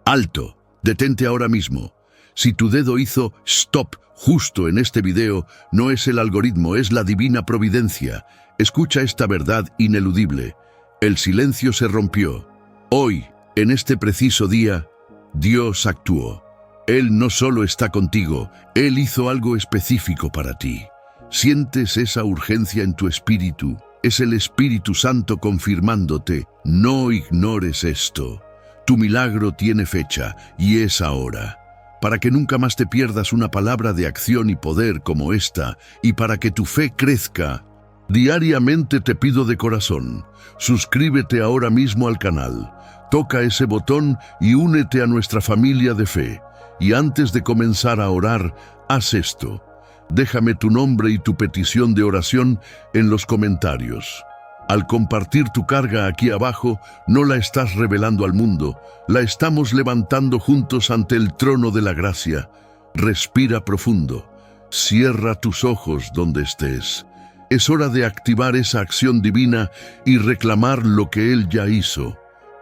Alto, detente ahora mismo. Si tu dedo hizo stop justo en este video, no es el algoritmo, es la divina providencia. Escucha esta verdad ineludible. El silencio se rompió. Hoy, en este preciso día, Dios actuó. Él no solo está contigo, Él hizo algo específico para ti. ¿Sientes esa urgencia en tu espíritu? Es el Espíritu Santo confirmándote. No ignores esto. Tu milagro tiene fecha y es ahora. Para que nunca más te pierdas una palabra de acción y poder como esta, y para que tu fe crezca, diariamente te pido de corazón, suscríbete ahora mismo al canal, toca ese botón y únete a nuestra familia de fe. Y antes de comenzar a orar, haz esto. Déjame tu nombre y tu petición de oración en los comentarios. Al compartir tu carga aquí abajo, no la estás revelando al mundo, la estamos levantando juntos ante el trono de la gracia. Respira profundo, cierra tus ojos donde estés. Es hora de activar esa acción divina y reclamar lo que Él já hizo.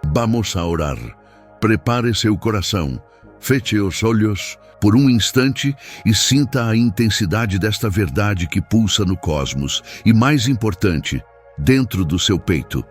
Vamos a orar. Prepare seu coração, feche os olhos por um instante e sinta a intensidade desta verdade que pulsa no cosmos. E mais importante, dentro do seu peito.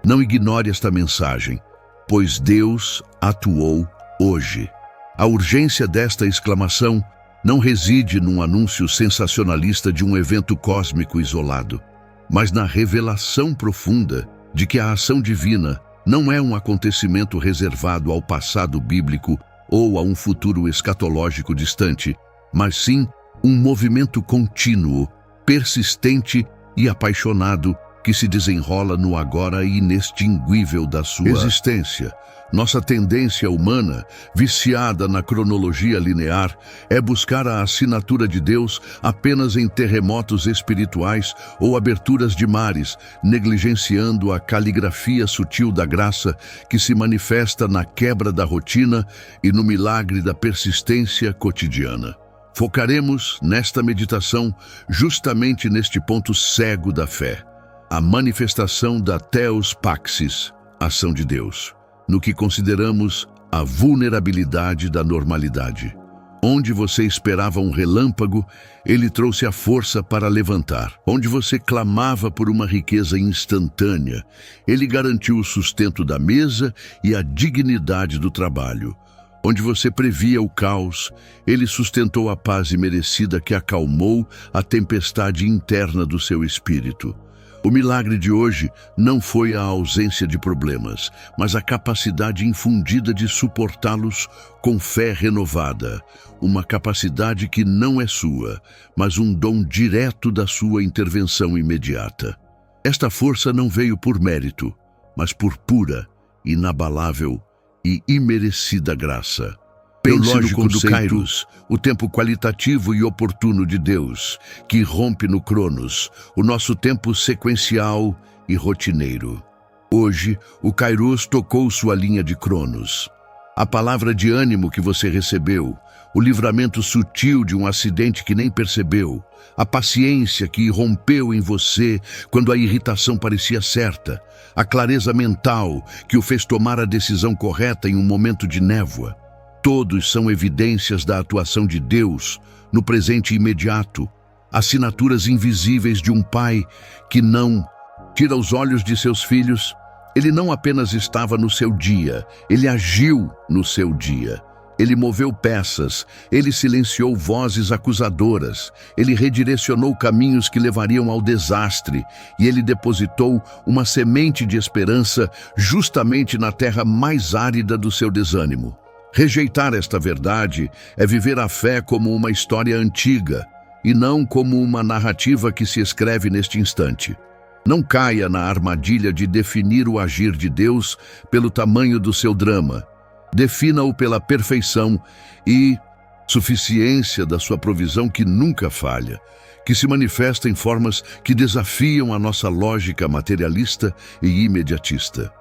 Não ignore esta mensagem, pois Deus atuou hoje. A urgência desta exclamação não reside num anúncio sensacionalista de um evento cósmico isolado, mas na revelação profunda de que a ação divina não é um acontecimento reservado ao passado bíblico ou a um futuro escatológico distante, mas sim um movimento contínuo, persistente e apaixonado que se desenrola no agora inextinguível da sua existência. Nossa tendência humana, viciada na cronologia linear, é buscar a assinatura de Deus apenas em terremotos espirituais ou aberturas de mares, negligenciando a caligrafia sutil da graça que se manifesta na quebra da rotina e no milagre da persistência cotidiana. Focaremos nesta meditação justamente neste ponto cego da fé. A manifestação da Theos Paxis, ação de Deus, no que consideramos a vulnerabilidade da normalidade. Onde você esperava um relâmpago, Ele trouxe a força para levantar. Onde você clamava por uma riqueza instantânea, Ele garantiu o sustento da mesa e a dignidade do trabalho. Onde você previa o caos, Ele sustentou a paz imerecida que acalmou a tempestade interna do seu espírito. O milagre de hoje não foi a ausência de problemas, mas a capacidade infundida de suportá-los com fé renovada. Uma capacidade que não é sua, mas um dom direto da sua intervenção imediata. Esta força não veio por mérito, mas por pura, inabalável e imerecida graça. Pense no conceito do Kairos, o tempo qualitativo e oportuno de Deus, que rompe no Cronos, o nosso tempo sequencial e rotineiro. Hoje, o Kairos tocou sua linha de Cronos. A palavra de ânimo que você recebeu, o livramento sutil de um acidente que nem percebeu, a paciência que irrompeu em você quando a irritação parecia certa, a clareza mental que o fez tomar a decisão correta em um momento de névoa. Todos são evidências da atuação de Deus no presente imediato, assinaturas invisíveis de um pai que não tira os olhos de seus filhos. Ele não apenas estava no seu dia, ele agiu no seu dia. Ele moveu peças, ele silenciou vozes acusadoras, ele redirecionou caminhos que levariam ao desastre e ele depositou uma semente de esperança justamente na terra mais árida do seu desânimo. Rejeitar esta verdade é viver a fé como uma história antiga e não como uma narrativa que se escreve neste instante. Não caia na armadilha de definir o agir de Deus pelo tamanho do seu drama. Defina-o pela perfeição e suficiência da sua provisão que nunca falha, que se manifesta em formas que desafiam a nossa lógica materialista e imediatista.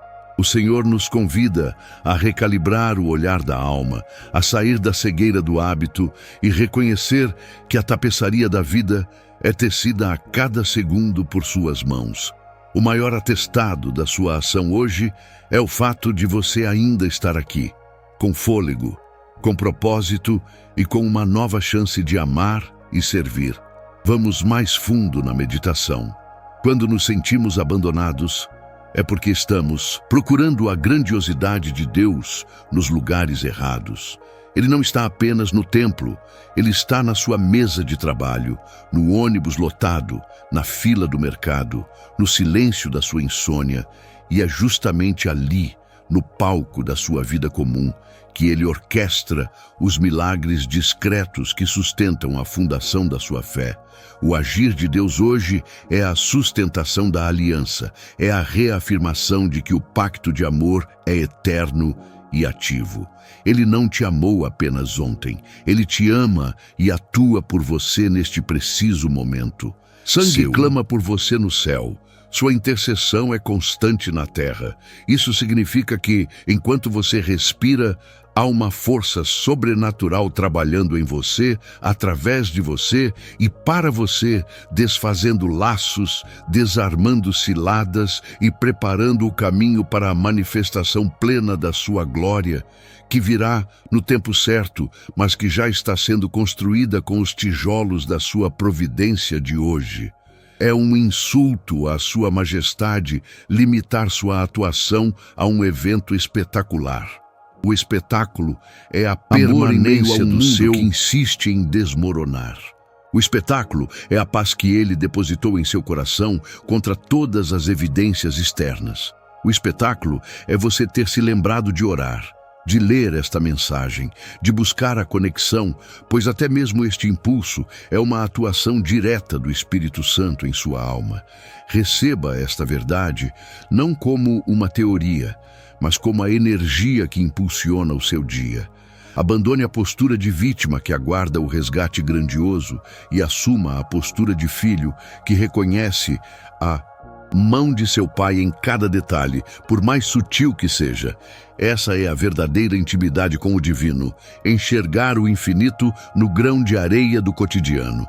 O Senhor nos convida a recalibrar o olhar da alma, a sair da cegueira do hábito e reconhecer que a tapeçaria da vida é tecida a cada segundo por suas mãos. O maior atestado da sua ação hoje é o fato de você ainda estar aqui. com fôlego, com propósito e com uma nova chance de amar e servir. Vamos mais fundo na meditação. Quando nos sentimos abandonados, é porque estamos procurando a grandiosidade de Deus nos lugares errados. Ele não está apenas no templo, ele está na sua mesa de trabalho, no ônibus lotado, na fila do mercado, no silêncio da sua insônia, e é justamente ali, no palco da sua vida comum, que ele orquestra os milagres discretos que sustentam a fundação da sua fé. O agir de Deus hoje é a sustentação da aliança, é a reafirmação de que o pacto de amor é eterno e ativo. Ele não te amou apenas ontem, ele te ama e atua por você neste preciso momento. Sangue clama por você no céu. Sua intercessão é constante na terra. Isso significa que, enquanto você respira, há uma força sobrenatural trabalhando em você, através de você e para você, desfazendo laços, desarmando ciladas e preparando o caminho para a manifestação plena da sua glória, que virá no tempo certo, mas que já está sendo construída com os tijolos da sua providência de hoje. É um insulto à sua majestade limitar sua atuação a um evento espetacular. O espetáculo é a permanência do seu que insiste em desmoronar. O espetáculo é a paz que ele depositou em seu coração contra todas as evidências externas. O espetáculo é você ter se lembrado de orar, de ler esta mensagem, de buscar a conexão, pois até mesmo este impulso é uma atuação direta do Espírito Santo em sua alma. Receba esta verdade não como uma teoria, mas como a energia que impulsiona o seu dia. Abandone a postura de vítima que aguarda o resgate grandioso e assuma a postura de filho que reconhece a mão de seu pai em cada detalhe, por mais sutil que seja. Essa é a verdadeira intimidade com o divino, enxergar o infinito no grão de areia do cotidiano.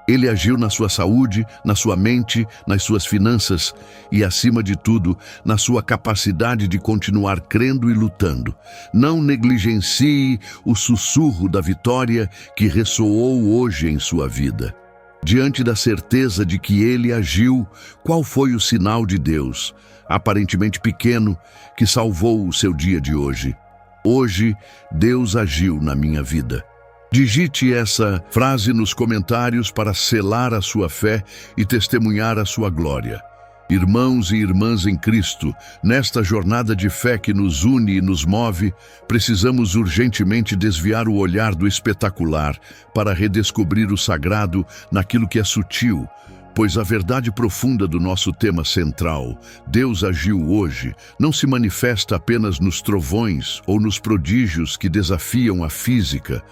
Ele agiu na sua saúde, na sua mente, nas suas finanças e, acima de tudo, na sua capacidade de continuar crendo e lutando. Não negligencie o sussurro da vitória que ressoou hoje em sua vida. Diante da certeza de que ele agiu, qual foi o sinal de Deus, aparentemente pequeno, que salvou o seu dia de hoje? Hoje, Deus agiu na minha vida. Digite essa frase nos comentários para selar a sua fé e testemunhar a sua glória. Irmãos e irmãs em Cristo, nesta jornada de fé que nos une e nos move, precisamos urgentemente desviar o olhar do espetacular para redescobrir o sagrado naquilo que é sutil, pois a verdade profunda do nosso tema central, Deus agiu hoje, não se manifesta apenas nos trovões ou nos prodígios que desafiam a física,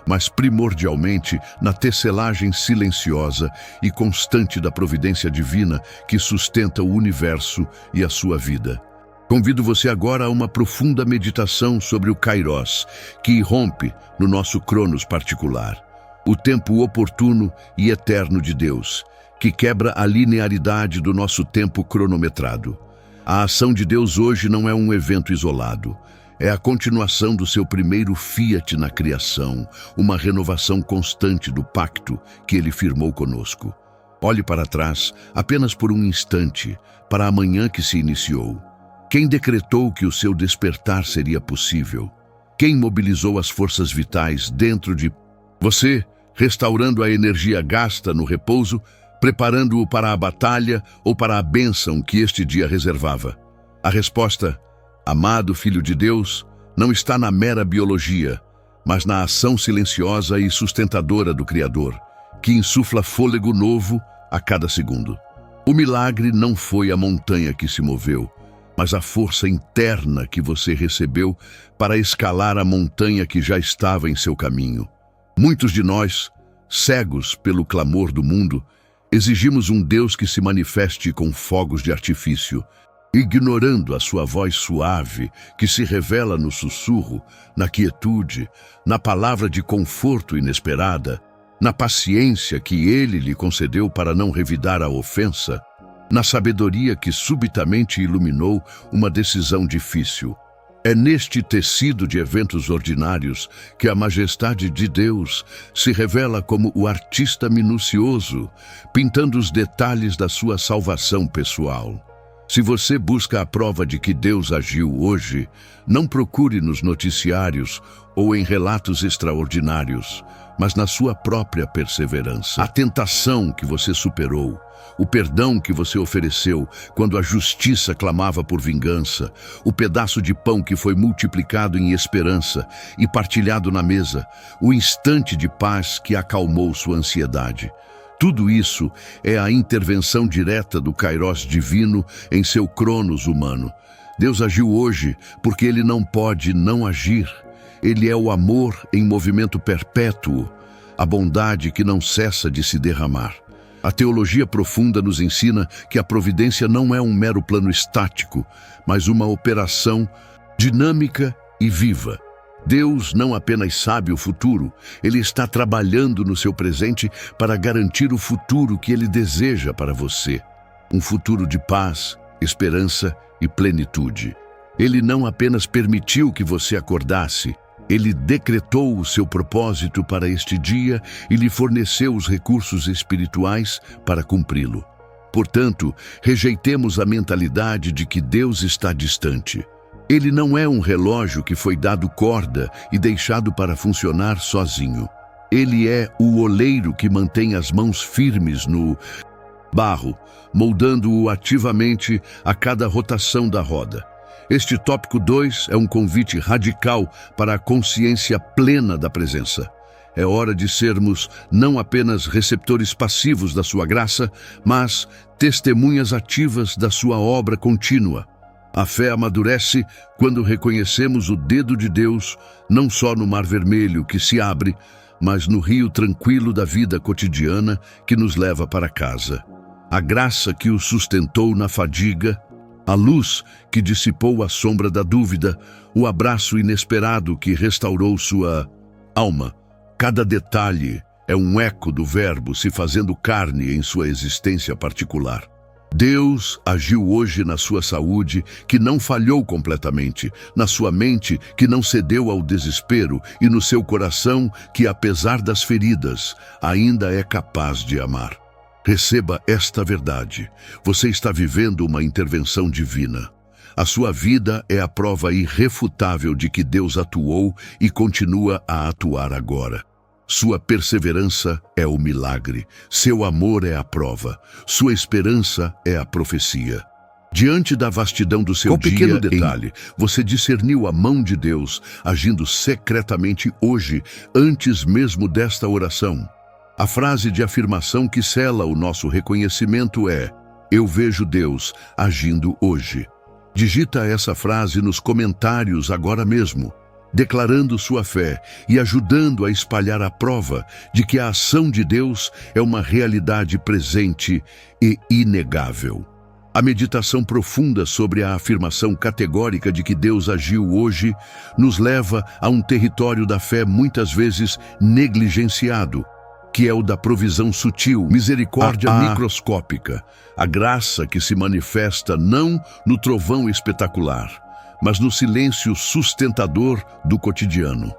mas primordialmente na tecelagem silenciosa e constante da providência divina que sustenta o universo e a sua vida. Convido você agora a uma profunda meditação sobre o Kairos, que irrompe no nosso Cronos particular, o tempo oportuno e eterno de Deus, que quebra a linearidade do nosso tempo cronometrado. A ação de Deus hoje não é um evento isolado. É a continuação do seu primeiro fiat na criação, uma renovação constante do pacto que ele firmou conosco. Olhe para trás, apenas por um instante, para a manhã que se iniciou. Quem decretou que o seu despertar seria possível? Quem mobilizou as forças vitais dentro de você, restaurando a energia gasta no repouso, preparando-o para a batalha ou para a bênção que este dia reservava? A resposta, amado Filho de Deus, não está na mera biologia, mas na ação silenciosa e sustentadora do Criador, que insufla fôlego novo a cada segundo. O milagre não foi a montanha que se moveu, mas a força interna que você recebeu para escalar a montanha que já estava em seu caminho. Muitos de nós, cegos pelo clamor do mundo, exigimos um Deus que se manifeste com fogos de artifício, ignorando a sua voz suave, que se revela no sussurro, na quietude, na palavra de conforto inesperada, na paciência que ele lhe concedeu para não revidar a ofensa, na sabedoria que subitamente iluminou uma decisão difícil. É neste tecido de eventos ordinários que a majestade de Deus se revela como o artista minucioso, pintando os detalhes da sua salvação pessoal. Se você busca a prova de que Deus agiu hoje, não procure nos noticiários ou em relatos extraordinários, mas na sua própria perseverança. A tentação que você superou, o perdão que você ofereceu quando a justiça clamava por vingança, o pedaço de pão que foi multiplicado em esperança e partilhado na mesa, o instante de paz que acalmou sua ansiedade. Tudo isso é a intervenção direta do Kairos divino em seu Cronos humano. Deus agiu hoje porque Ele não pode não agir. Ele é o amor em movimento perpétuo, a bondade que não cessa de se derramar. A teologia profunda nos ensina que a providência não é um mero plano estático, mas uma operação dinâmica e viva. Deus não apenas sabe o futuro, Ele está trabalhando no seu presente para garantir o futuro que Ele deseja para você. Um futuro de paz, esperança e plenitude. Ele não apenas permitiu que você acordasse, Ele decretou o seu propósito para este dia e lhe forneceu os recursos espirituais para cumpri-lo. Portanto, rejeitemos a mentalidade de que Deus está distante. Ele não é um relógio que foi dado corda e deixado para funcionar sozinho. Ele é o oleiro que mantém as mãos firmes no barro, moldando-o ativamente a cada rotação da roda. Este tópico 2 é um convite radical para a consciência plena da presença. É hora de sermos não apenas receptores passivos da sua graça, mas testemunhas ativas da sua obra contínua. A fé amadurece quando reconhecemos o dedo de Deus, não só no Mar Vermelho que se abre, mas no rio tranquilo da vida cotidiana que nos leva para casa. A graça que o sustentou na fadiga, a luz que dissipou a sombra da dúvida, o abraço inesperado que restaurou sua alma. Cada detalhe é um eco do Verbo se fazendo carne em sua existência particular. Deus agiu hoje na sua saúde, que não falhou completamente, na sua mente, que não cedeu ao desespero, e no seu coração, que apesar das feridas, ainda é capaz de amar. Receba esta verdade. Você está vivendo uma intervenção divina. A sua vida é a prova irrefutável de que Deus atuou e continua a atuar agora. Sua perseverança é o milagre, seu amor é a prova, sua esperança é a profecia. Diante da vastidão do seu dia, pequeno detalhe, você discerniu a mão de Deus agindo secretamente hoje, antes mesmo desta oração. A frase de afirmação que sela o nosso reconhecimento é: eu vejo Deus agindo hoje. Digita essa frase nos comentários agora mesmo, declarando sua fé e ajudando a espalhar a prova de que a ação de Deus é uma realidade presente e inegável. A meditação profunda sobre a afirmação categórica de que Deus agiu hoje nos leva a um território da fé muitas vezes negligenciado, que é o da provisão sutil, misericórdia microscópica, a graça que se manifesta não no trovão espetacular, mas no silêncio sustentador do cotidiano.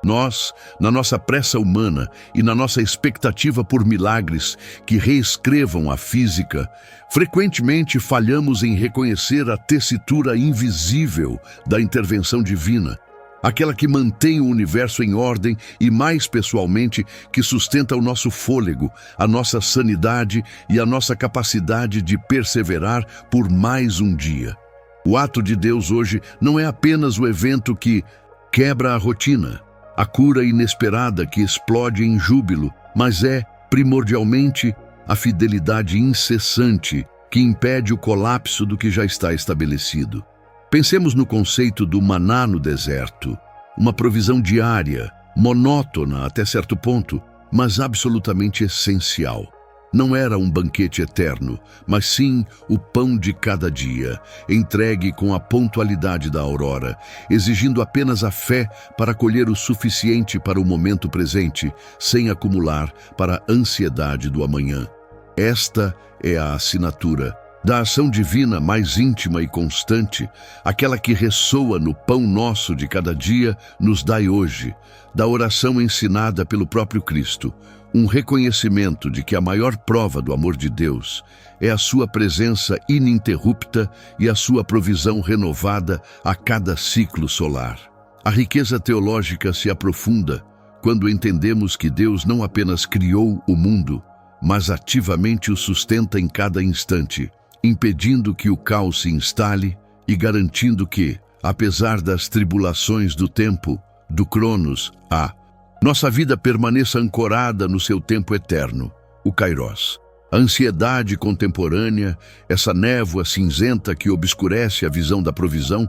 Nós, na nossa pressa humana e na nossa expectativa por milagres que reescrevam a física, frequentemente falhamos em reconhecer a tessitura invisível da intervenção divina, aquela que mantém o universo em ordem e, mais pessoalmente, que sustenta o nosso fôlego, a nossa sanidade e a nossa capacidade de perseverar por mais um dia. O ato de Deus hoje não é apenas o evento que quebra a rotina, a cura inesperada que explode em júbilo, mas é, primordialmente, a fidelidade incessante que impede o colapso do que já está estabelecido. Pensemos no conceito do maná no deserto, uma provisão diária, monótona até certo ponto, mas absolutamente essencial. Não era um banquete eterno, mas sim o pão de cada dia, entregue com a pontualidade da aurora, exigindo apenas a fé para colher o suficiente para o momento presente, sem acumular para a ansiedade do amanhã. Esta é a assinatura da ação divina mais íntima e constante, aquela que ressoa no pão nosso de cada dia, nos dai hoje, da oração ensinada pelo próprio Cristo, um reconhecimento de que a maior prova do amor de Deus é a sua presença ininterrupta e a sua provisão renovada a cada ciclo solar. A riqueza teológica se aprofunda quando entendemos que Deus não apenas criou o mundo, mas ativamente o sustenta em cada instante, impedindo que o caos se instale e garantindo que, apesar das tribulações do tempo, do Cronos, nossa vida permaneça ancorada no seu tempo eterno, o Kairos. A ansiedade contemporânea, essa névoa cinzenta que obscurece a visão da provisão,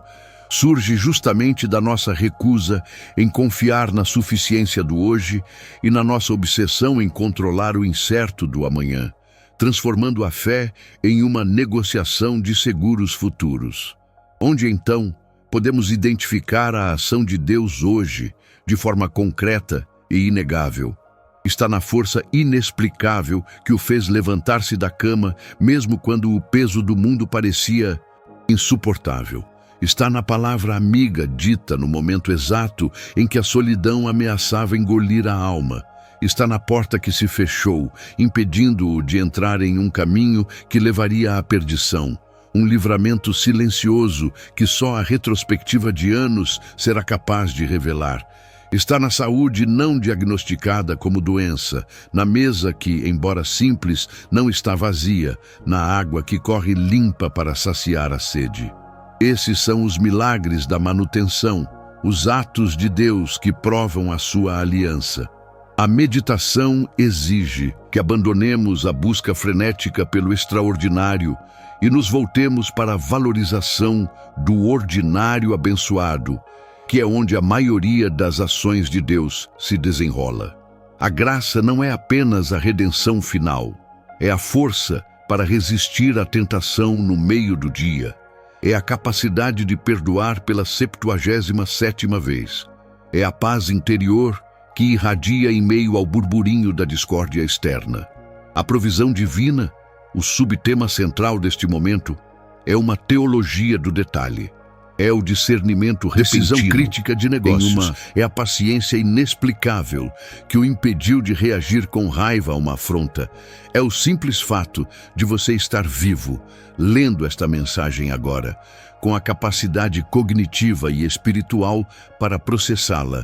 surge justamente da nossa recusa em confiar na suficiência do hoje e na nossa obsessão em controlar o incerto do amanhã, transformando a fé em uma negociação de seguros futuros. Onde então podemos identificar a ação de Deus hoje, de forma concreta e inegável? Está na força inexplicável que o fez levantar-se da cama, mesmo quando o peso do mundo parecia insuportável. Está na palavra amiga dita no momento exato em que a solidão ameaçava engolir a alma. Está na porta que se fechou, impedindo-o de entrar em um caminho que levaria à perdição. Um livramento silencioso que só a retrospectiva de anos será capaz de revelar. Está na saúde não diagnosticada como doença, na mesa que, embora simples, não está vazia, na água que corre limpa para saciar a sede. Esses são os milagres da manutenção, os atos de Deus que provam a sua aliança. A meditação exige que abandonemos a busca frenética pelo extraordinário e nos voltemos para a valorização do ordinário abençoado, que é onde a maioria das ações de Deus se desenrola. A graça não é apenas a redenção final, é a força para resistir à tentação no meio do dia. É a capacidade de perdoar pela 77ª vez. É a paz interior que irradia em meio ao burburinho da discórdia externa. A provisão divina, o subtema central deste momento, é uma teologia do detalhe. É o discernimento repentino, decisão crítica de negócios, é a paciência inexplicável que o impediu de reagir com raiva a uma afronta. É o simples fato de você estar vivo, lendo esta mensagem agora, com a capacidade cognitiva e espiritual para processá-la,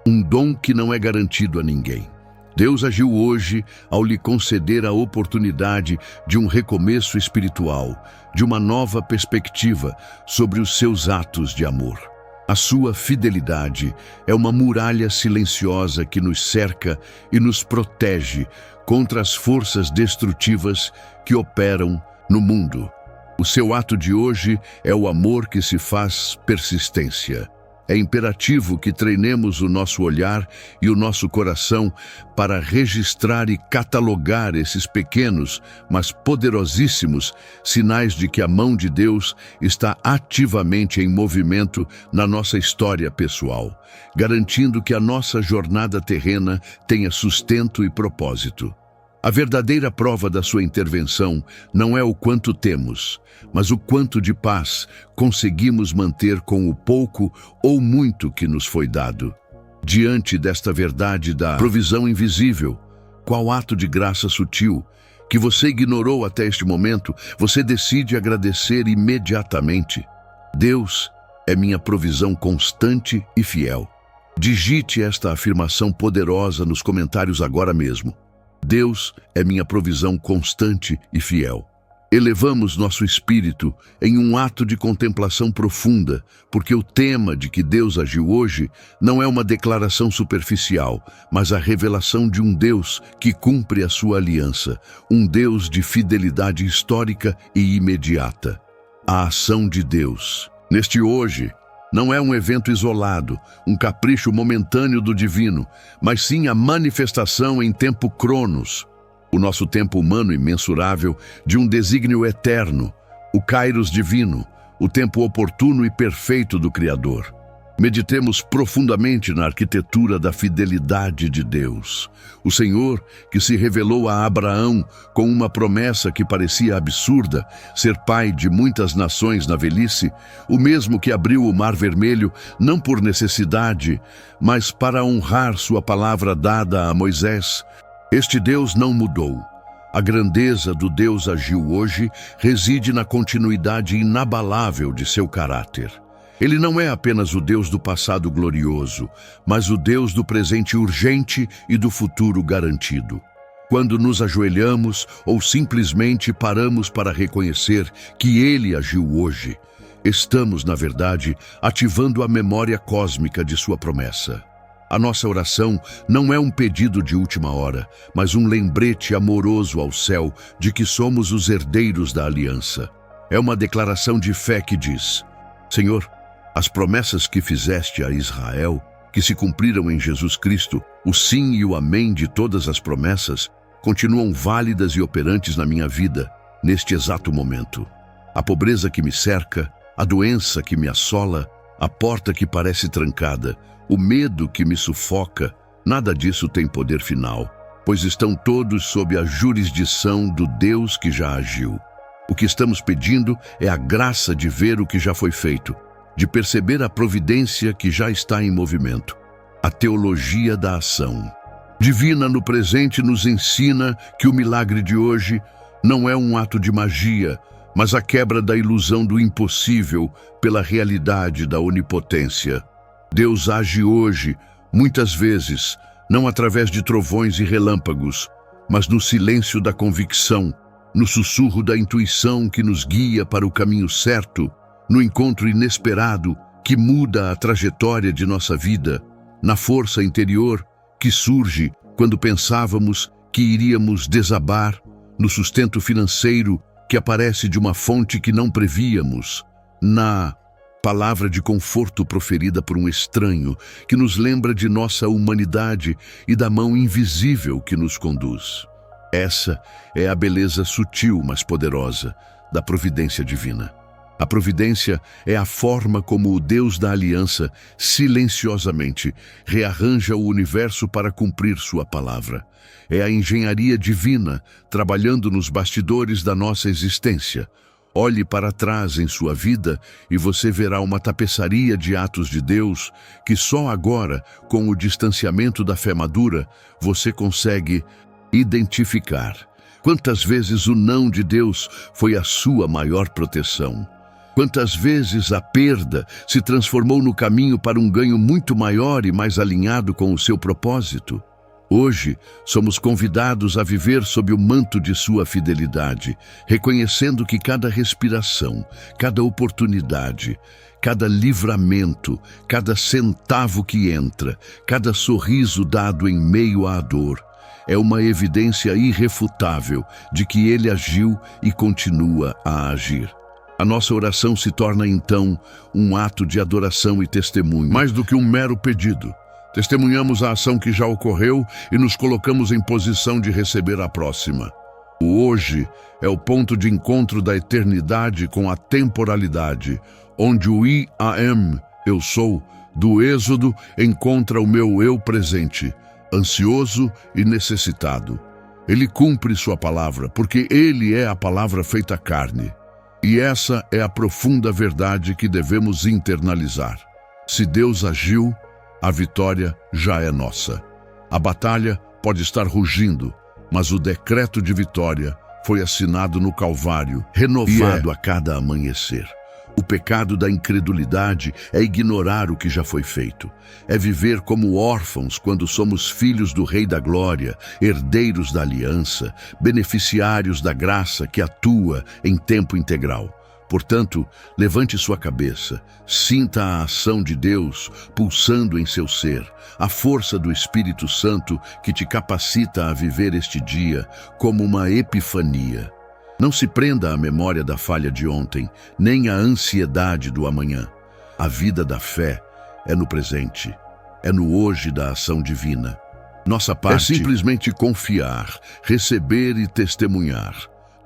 um dom que não é garantido a ninguém. Deus agiu hoje ao lhe conceder a oportunidade de um recomeço espiritual, de uma nova perspectiva sobre os seus atos de amor. A sua fidelidade é uma muralha silenciosa que nos cerca e nos protege contra as forças destrutivas que operam no mundo. O seu ato de hoje é o amor que se faz persistência. É imperativo que treinemos o nosso olhar e o nosso coração para registrar e catalogar esses pequenos, mas poderosíssimos sinais de que a mão de Deus está ativamente em movimento na nossa história pessoal, garantindo que a nossa jornada terrena tenha sustento e propósito. A verdadeira prova da sua intervenção não é o quanto temos, mas o quanto de paz conseguimos manter com o pouco ou muito que nos foi dado. Diante desta verdade da provisão invisível, qual ato de graça sutil que você ignorou até este momento, você decide agradecer imediatamente. Deus é minha provisão constante e fiel. Digite esta afirmação poderosa nos comentários agora mesmo. Deus é minha provisão constante e fiel. Elevamos nosso espírito em um ato de contemplação profunda, porque o tema de que Deus agiu hoje não é uma declaração superficial, mas a revelação de um Deus que cumpre a sua aliança, um Deus de fidelidade histórica e imediata. A ação de Deus neste hoje não é um evento isolado, um capricho momentâneo do divino, mas sim a manifestação em tempo Cronos, o nosso tempo humano imensurável de um desígnio eterno, o Kairos divino, o tempo oportuno e perfeito do Criador. Meditemos profundamente na arquitetura da fidelidade de Deus. O Senhor, que se revelou a Abraão com uma promessa que parecia absurda, ser pai de muitas nações na velhice, o mesmo que abriu o Mar Vermelho, não por necessidade, mas para honrar sua palavra dada a Moisés. Este Deus não mudou. A grandeza do Deus agiu hoje reside na continuidade inabalável de seu caráter. Ele não é apenas o Deus do passado glorioso, mas o Deus do presente urgente e do futuro garantido. Quando nos ajoelhamos ou simplesmente paramos para reconhecer que Ele agiu hoje, estamos, na verdade, ativando a memória cósmica de sua promessa. A nossa oração não é um pedido de última hora, mas um lembrete amoroso ao céu de que somos os herdeiros da aliança. É uma declaração de fé que diz: Senhor, as promessas que fizeste a Israel, que se cumpriram em Jesus Cristo, o sim e o amém de todas as promessas, continuam válidas e operantes na minha vida, neste exato momento. A pobreza que me cerca, a doença que me assola, a porta que parece trancada, o medo que me sufoca, nada disso tem poder final, pois estão todos sob a jurisdição do Deus que já agiu. O que estamos pedindo é a graça de ver o que já foi feito, de perceber a providência que já está em movimento, a teologia da ação. Divina no presente nos ensina que o milagre de hoje não é um ato de magia, mas a quebra da ilusão do impossível pela realidade da onipotência. Deus age hoje, muitas vezes, não através de trovões e relâmpagos, mas no silêncio da convicção, no sussurro da intuição que nos guia para o caminho certo, no encontro inesperado que muda a trajetória de nossa vida, na força interior que surge quando pensávamos que iríamos desabar, no sustento financeiro que aparece de uma fonte que não prevíamos, na palavra de conforto proferida por um estranho que nos lembra de nossa humanidade e da mão invisível que nos conduz. Essa é a beleza sutil, mas poderosa, da providência divina. A providência é a forma como o Deus da aliança, silenciosamente, rearranja o universo para cumprir sua palavra. É a engenharia divina, trabalhando nos bastidores da nossa existência. Olhe para trás em sua vida e você verá uma tapeçaria de atos de Deus que só agora, com o distanciamento da fé madura, você consegue identificar. Quantas vezes o não de Deus foi a sua maior proteção? Quantas vezes a perda se transformou no caminho para um ganho muito maior e mais alinhado com o seu propósito? Hoje, somos convidados a viver sob o manto de sua fidelidade, reconhecendo que cada respiração, cada oportunidade, cada livramento, cada centavo que entra, cada sorriso dado em meio à dor, é uma evidência irrefutável de que Ele agiu e continua a agir. A nossa oração se torna, então, um ato de adoração e testemunho, mais do que um mero pedido. Testemunhamos a ação que já ocorreu e nos colocamos em posição de receber a próxima. O hoje é o ponto de encontro da eternidade com a temporalidade, onde o I am, eu sou, do Êxodo encontra o meu eu presente, ansioso e necessitado. Ele cumpre sua palavra, porque Ele é a palavra feita carne. E essa é a profunda verdade que devemos internalizar. Se Deus agiu, a vitória já é nossa. A batalha pode estar rugindo, mas o decreto de vitória foi assinado no Calvário, renovado a cada amanhecer. O pecado da incredulidade é ignorar o que já foi feito. É viver como órfãos quando somos filhos do Rei da Glória, herdeiros da aliança, beneficiários da graça que atua em tempo integral. Portanto, levante sua cabeça, sinta a ação de Deus pulsando em seu ser, a força do Espírito Santo que te capacita a viver este dia como uma epifania. Não se prenda à memória da falha de ontem, nem à ansiedade do amanhã. A vida da fé é no presente, é no hoje da ação divina. Nossa parte é simplesmente confiar, receber e testemunhar.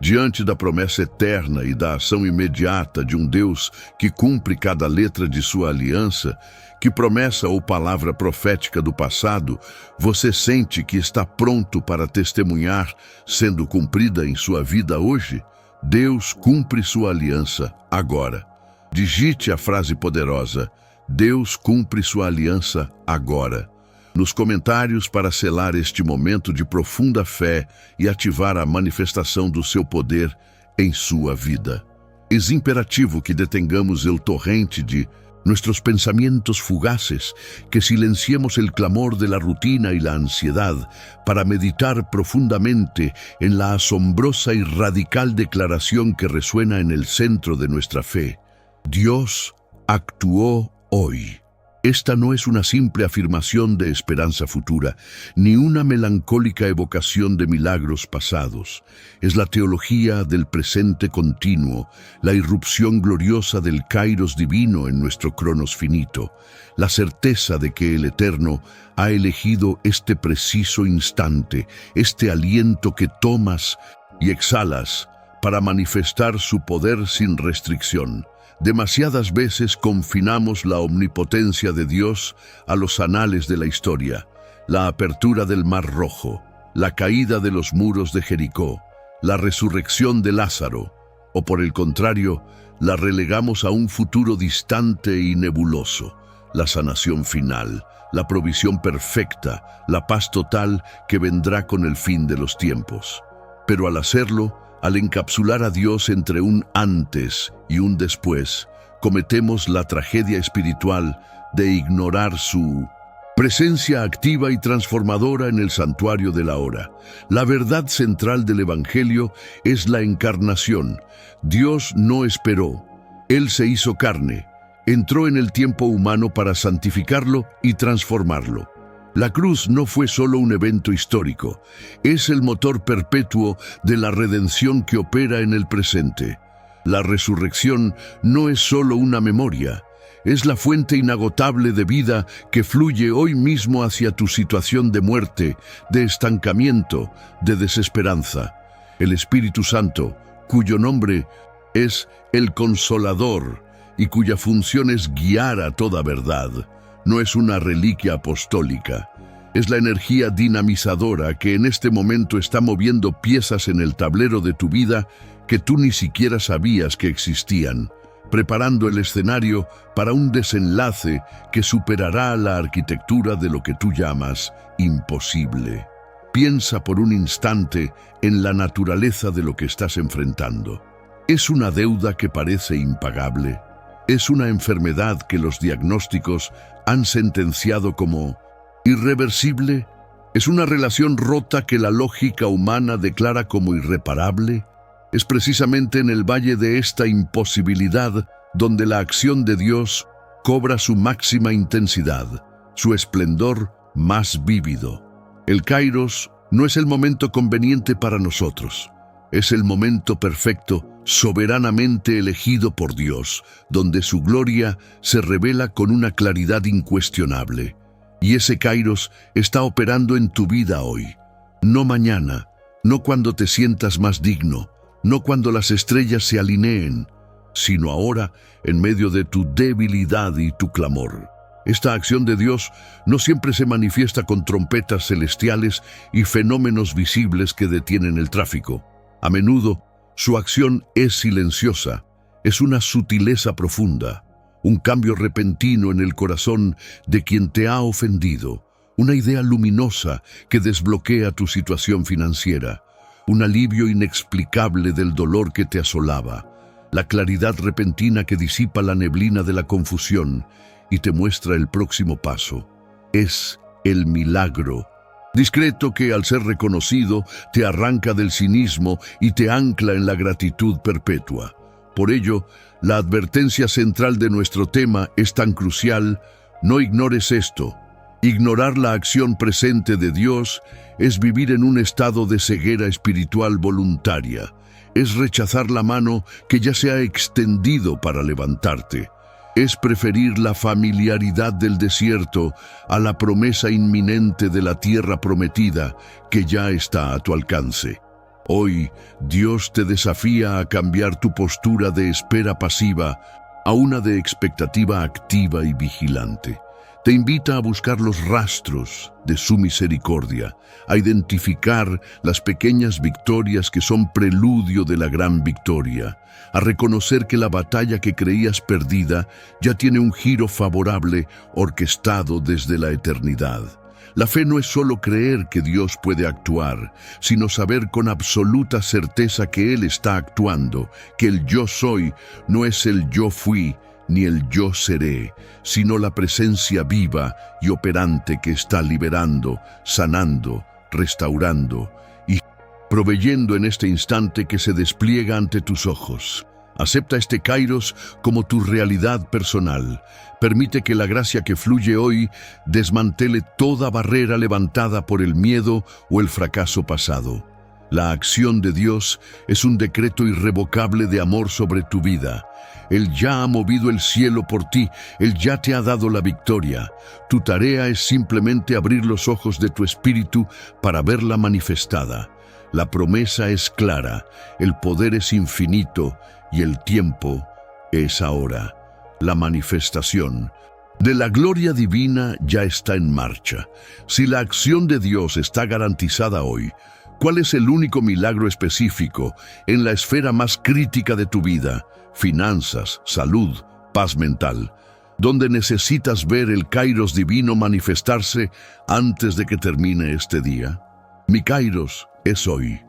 Diante da promessa eterna e da ação imediata de um Deus que cumpre cada letra de sua aliança, que promessa ou palavra profética do passado, você sente que está pronto para testemunhar sendo cumprida em sua vida hoje? Deus cumpre sua aliança agora. Digite a frase poderosa: Deus cumpre sua aliança agora, nos comentários para selar este momento de profunda fé e ativar a manifestação do seu poder em sua vida. É imperativo que detengamos el torrente de nuestros pensamientos fugaces, que silenciemos el clamor de la rutina y la ansiedad para meditar profundamente en la asombrosa y radical declaración que resuena en el centro de nuestra fe. Dios actuó hoy. Esta no es una simple afirmación de esperanza futura, ni una melancólica evocación de milagros pasados. Es la teología del presente continuo, la irrupción gloriosa del kairos divino en nuestro cronos finito, la certeza de que el Eterno ha elegido este preciso instante, este aliento que tomas y exhalas para manifestar su poder sin restricción. Demasiadas veces confinamos la omnipotencia de Dios a los anales de la historia, la apertura del Mar Rojo, la caída de los muros de Jericó, la resurrección de Lázaro, o por el contrario, la relegamos a un futuro distante y nebuloso, la sanación final, la provisión perfecta, la paz total que vendrá con el fin de los tiempos. Pero al hacerlo, al encapsular a Dios entre un antes y un después, cometemos la tragedia espiritual de ignorar su presencia activa y transformadora en el santuario de la hora. La verdad central del Evangelio es la encarnación. Dios no esperó. Él se hizo carne, entró en el tiempo humano para santificarlo y transformarlo. La cruz no fue solo un evento histórico, es el motor perpetuo de la redención que opera en el presente. La resurrección no es solo una memoria, es la fuente inagotable de vida que fluye hoy mismo hacia tu situación de muerte, de estancamiento, de desesperanza. El Espíritu Santo, cuyo nombre es el Consolador y cuya función es guiar a toda verdad, no es una reliquia apostólica. Es la energía dinamizadora que en este momento está moviendo piezas en el tablero de tu vida que tú ni siquiera sabías que existían, preparando el escenario para un desenlace que superará la arquitectura de lo que tú llamas imposible. Piensa por un instante en la naturaleza de lo que estás enfrentando. ¿Es una deuda que parece impagable? ¿Es una enfermedad que los diagnósticos han sentenciado como irreversible? ¿Es una relación rota que la lógica humana declara como irreparable? Es precisamente en el valle de esta imposibilidad donde la acción de Dios cobra su máxima intensidad, su esplendor más vívido. El Kairos no es el momento conveniente para nosotros. Es el momento perfecto, soberanamente elegido por Dios, donde su gloria se revela con una claridad incuestionable. Y ese Kairos está operando en tu vida hoy. No mañana, no cuando te sientas más digno, no cuando las estrellas se alineen, sino ahora en medio de tu debilidad y tu clamor. Esta acción de Dios no siempre se manifiesta con trompetas celestiales y fenómenos visibles que detienen el tráfico. A menudo, su acción es silenciosa, es una sutileza profunda, un cambio repentino en el corazón de quien te ha ofendido, una idea luminosa que desbloquea tu situación financiera, un alivio inexplicable del dolor que te asolaba, la claridad repentina que disipa la neblina de la confusión y te muestra el próximo paso. Es el milagro discreto que, al ser reconocido, te arranca del cinismo y te ancla en la gratitud perpetua. Por ello, la advertencia central de nuestro tema es tan crucial: no ignores esto. Ignorar la acción presente de Dios es vivir en un estado de ceguera espiritual voluntaria. Es rechazar la mano que ya se ha extendido para levantarte. Es preferir la familiaridad del desierto a la promesa inminente de la tierra prometida que ya está a tu alcance. Hoy, Dios te desafía a cambiar tu postura de espera pasiva a una de expectativa activa y vigilante. Te invita a buscar los rastros de su misericordia, a identificar las pequeñas victorias que son preludio de la gran victoria, a reconocer que la batalla que creías perdida ya tiene un giro favorable orquestado desde la eternidad. La fe no es solo creer que Dios puede actuar, sino saber con absoluta certeza que Él está actuando, que el yo soy no es el yo fui, ni el yo seré, sino la presencia viva y operante que está liberando, sanando, restaurando y proveyendo en este instante que se despliega ante tus ojos. Acepta este Kairos como tu realidad personal. Permite que la gracia que fluye hoy desmantele toda barrera levantada por el miedo o el fracaso pasado. La acción de Dios es un decreto irrevocable de amor sobre tu vida. Él ya ha movido el cielo por ti, Él ya te ha dado la victoria. Tu tarea es simplemente abrir los ojos de tu espíritu para verla manifestada. La promesa es clara, el poder es infinito y el tiempo es ahora. La manifestación de la gloria divina ya está en marcha. Si la acción de Dios está garantizada hoy, ¿cuál es el único milagro específico en la esfera más crítica de tu vida? Finanzas, salud, paz mental, donde necesitas ver el Kairos divino manifestarse antes de que termine este día. Mi Kairos es hoy.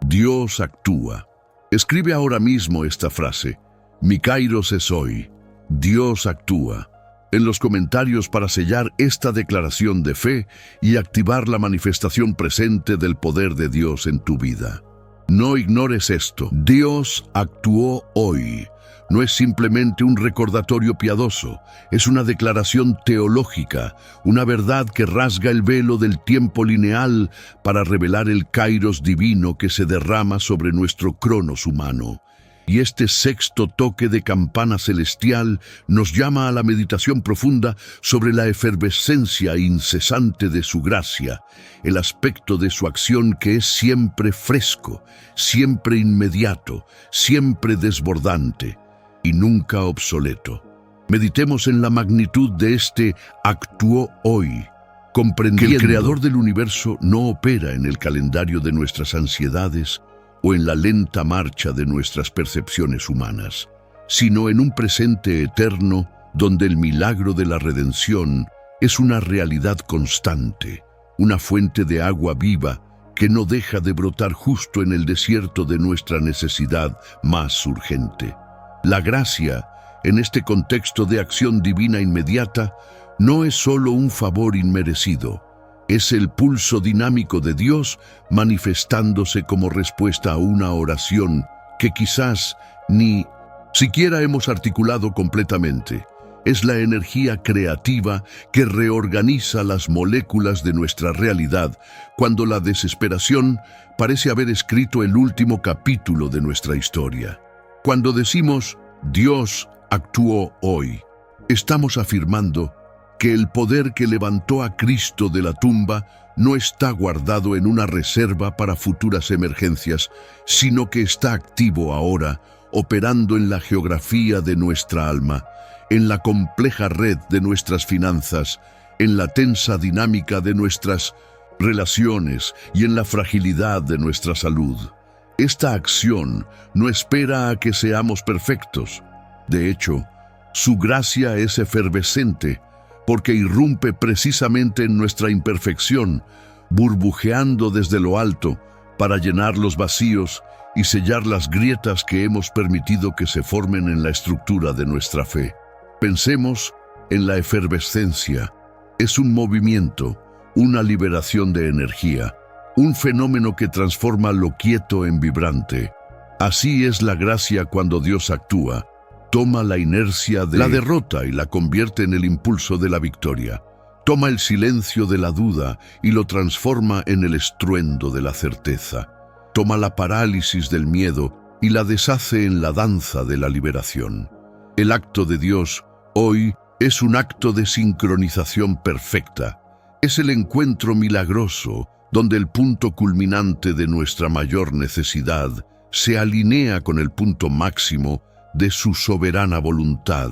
Dios actúa. Escribe ahora mismo esta frase. Mi Kairos es hoy. Dios actúa. En los comentarios para sellar esta declaración de fe y activar la manifestación presente del poder de Dios en tu vida. No ignores esto. Dios actuó hoy. No es simplemente un recordatorio piadoso, es una declaración teológica, una verdad que rasga el velo del tiempo lineal para revelar el Kairos divino que se derrama sobre nuestro cronos humano. Y este sexto toque de campana celestial nos llama a la meditación profunda sobre la efervescencia incesante de su gracia, el aspecto de su acción que es siempre fresco, siempre inmediato, siempre desbordante y nunca obsoleto. Meditemos en la magnitud de este actuó hoy, comprendiendo que el Creador del universo no opera en el calendario de nuestras ansiedades o en la lenta marcha de nuestras percepciones humanas, sino en un presente eterno donde el milagro de la redención es una realidad constante, una fuente de agua viva que no deja de brotar justo en el desierto de nuestra necesidad más urgente. La gracia, en este contexto de acción divina inmediata, no es solo un favor inmerecido, es el pulso dinámico de Dios manifestándose como respuesta a una oración que quizás ni siquiera hemos articulado completamente. Es la energía creativa que reorganiza las moléculas de nuestra realidad cuando la desesperación parece haber escrito el último capítulo de nuestra historia. Cuando decimos Dios actuó hoy, estamos afirmando que el poder que levantó a Cristo de la tumba no está guardado en una reserva para futuras emergencias, sino que está activo ahora, operando en la geografía de nuestra alma, en la compleja red de nuestras finanzas, en la tensa dinámica de nuestras relaciones y en la fragilidad de nuestra salud. Esta acción no espera a que seamos perfectos. De hecho, su gracia es efervescente, porque irrumpe precisamente en nuestra imperfección, burbujeando desde lo alto para llenar los vacíos y sellar las grietas que hemos permitido que se formen en la estructura de nuestra fe. Pensemos en la efervescencia. Es un movimiento, una liberación de energía, un fenómeno que transforma lo quieto en vibrante. Así es la gracia cuando Dios actúa. Toma la inercia de la derrota y la convierte en el impulso de la victoria. Toma el silencio de la duda y lo transforma en el estruendo de la certeza. Toma la parálisis del miedo y la deshace en la danza de la liberación. El acto de Dios hoy es un acto de sincronización perfecta. Es el encuentro milagroso donde el punto culminante de nuestra mayor necesidad se alinea con el punto máximo de su soberana voluntad,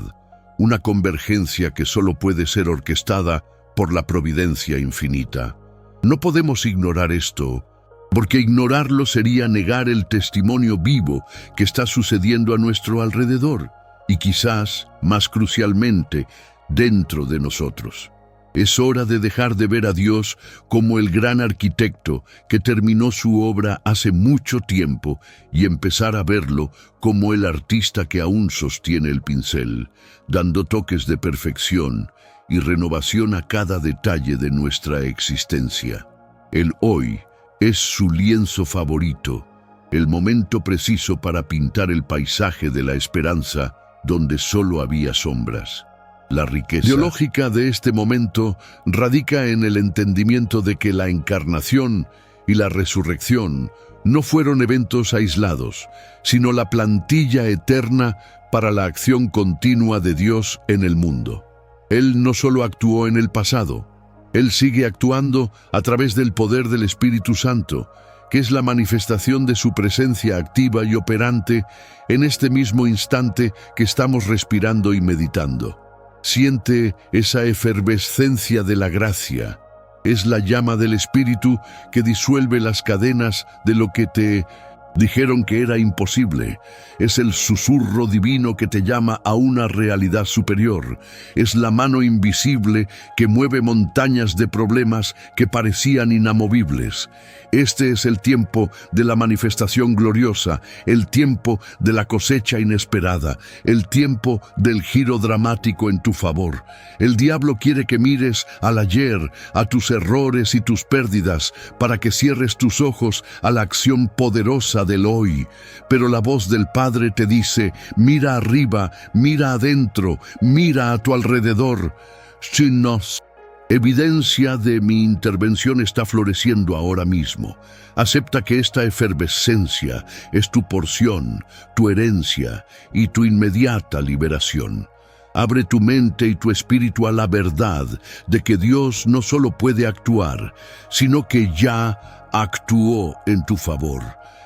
una convergencia que solo puede ser orquestada por la providencia infinita. No podemos ignorar esto, porque ignorarlo sería negar el testimonio vivo que está sucediendo a nuestro alrededor y quizás, más crucialmente, dentro de nosotros. Es hora de dejar de ver a Dios como el gran arquitecto que terminó su obra hace mucho tiempo y empezar a verlo como el artista que aún sostiene el pincel, dando toques de perfección y renovación a cada detalle de nuestra existencia. El hoy es su lienzo favorito, el momento preciso para pintar el paisaje de la esperanza donde solo había sombras. La riqueza teológica de este momento radica en el entendimiento de que la encarnación y la resurrección no fueron eventos aislados, sino la plantilla eterna para la acción continua de Dios en el mundo. Él no solo actuó en el pasado, Él sigue actuando a través del poder del Espíritu Santo, que es la manifestación de su presencia activa y operante en este mismo instante que estamos respirando y meditando. Siente esa efervescencia de la gracia. Es la llama del Espíritu que disuelve las cadenas de lo que te dijeron que era imposible. Es el susurro divino que te llama a una realidad superior. Es la mano invisible que mueve montañas de problemas que parecían inamovibles. Este es el tiempo de la manifestación gloriosa, el tiempo de la cosecha inesperada, el tiempo del giro dramático en tu favor. El diablo quiere que mires al ayer, a tus errores y tus pérdidas, para que cierres tus ojos a la acción poderosa del hoy. Pero la voz del Padre te dice: mira arriba, mira adentro, mira a tu alrededor. Evidencia de mi intervención está floreciendo ahora mismo. Acepta que esta efervescencia es tu porción, tu herencia y tu inmediata liberación. Abre tu mente y tu espíritu a la verdad de que Dios no solo puede actuar, sino que ya actuó en tu favor.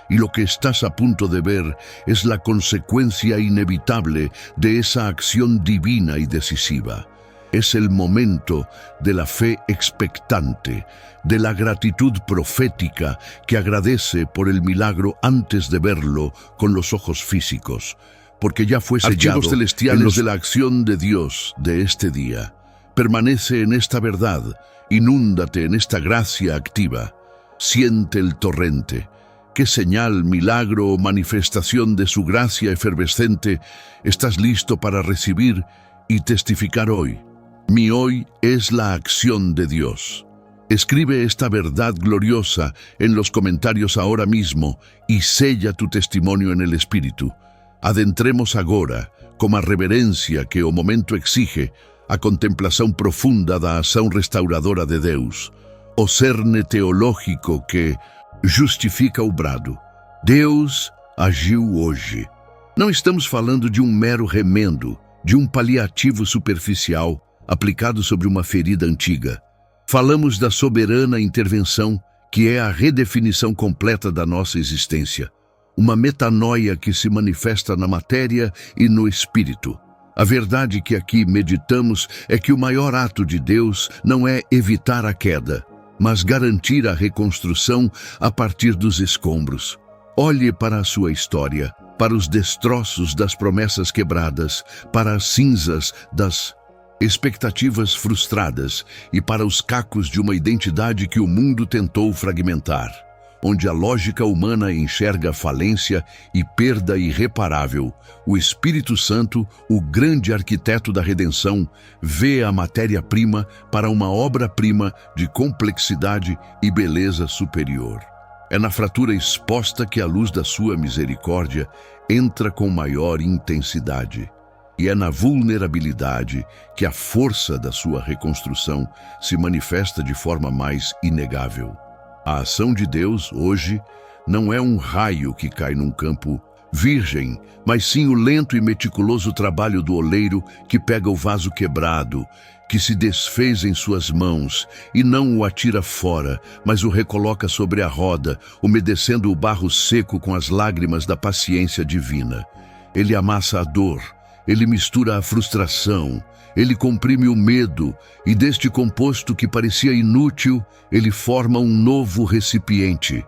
Y lo que estás a punto de ver es la consecuencia inevitable de esa acción divina y decisiva. Es el momento de la fe expectante, de la gratitud profética que agradece por el milagro antes de verlo con los ojos físicos, porque ya fue sellado en los de la acción de Dios de este día. Permanece en esta verdad, inúndate en esta gracia activa. Siente el torrente. ¿Qué señal, milagro o manifestación de su gracia efervescente estás listo para recibir y testificar hoy? Mi hoy es la acción de Dios. Escribe esta verdad gloriosa en los comentarios ahora mismo y sella tu testimonio en el Espíritu. Adentremos agora, como a reverencia que o momento exige, a contemplação profunda da ação restauradora de Deus, o cerne teológico que justifica o brado. Deus agiu hoje. Não estamos falando de um mero remendo, de um paliativo superficial, aplicado sobre uma ferida antiga. Falamos da soberana intervenção, que é a redefinição completa da nossa existência. Uma metanoia que se manifesta na matéria e no espírito. A verdade que aqui meditamos é que o maior ato de Deus não é evitar a queda, mas garantir a reconstrução a partir dos escombros. Olhe para a sua história, para os destroços das promessas quebradas, para as cinzas das expectativas frustradas e para os cacos de uma identidade que o mundo tentou fragmentar, onde a lógica humana enxerga falência e perda irreparável. O Espírito Santo, o grande arquiteto da redenção, vê a matéria-prima para uma obra-prima de complexidade e beleza superior. É na fratura exposta que a luz da sua misericórdia entra com maior intensidade. E é na vulnerabilidade que a força da sua reconstrução se manifesta de forma mais inegável. A ação de Deus, hoje, não é um raio que cai num campo virgem, mas sim o lento e meticuloso trabalho do oleiro que pega o vaso quebrado, que se desfez em suas mãos, e não o atira fora, mas o recoloca sobre a roda, umedecendo o barro seco com as lágrimas da paciência divina. Ele amassa a dor, ele mistura a frustração, ele comprime o medo, e deste composto que parecia inútil, ele forma um novo recipiente.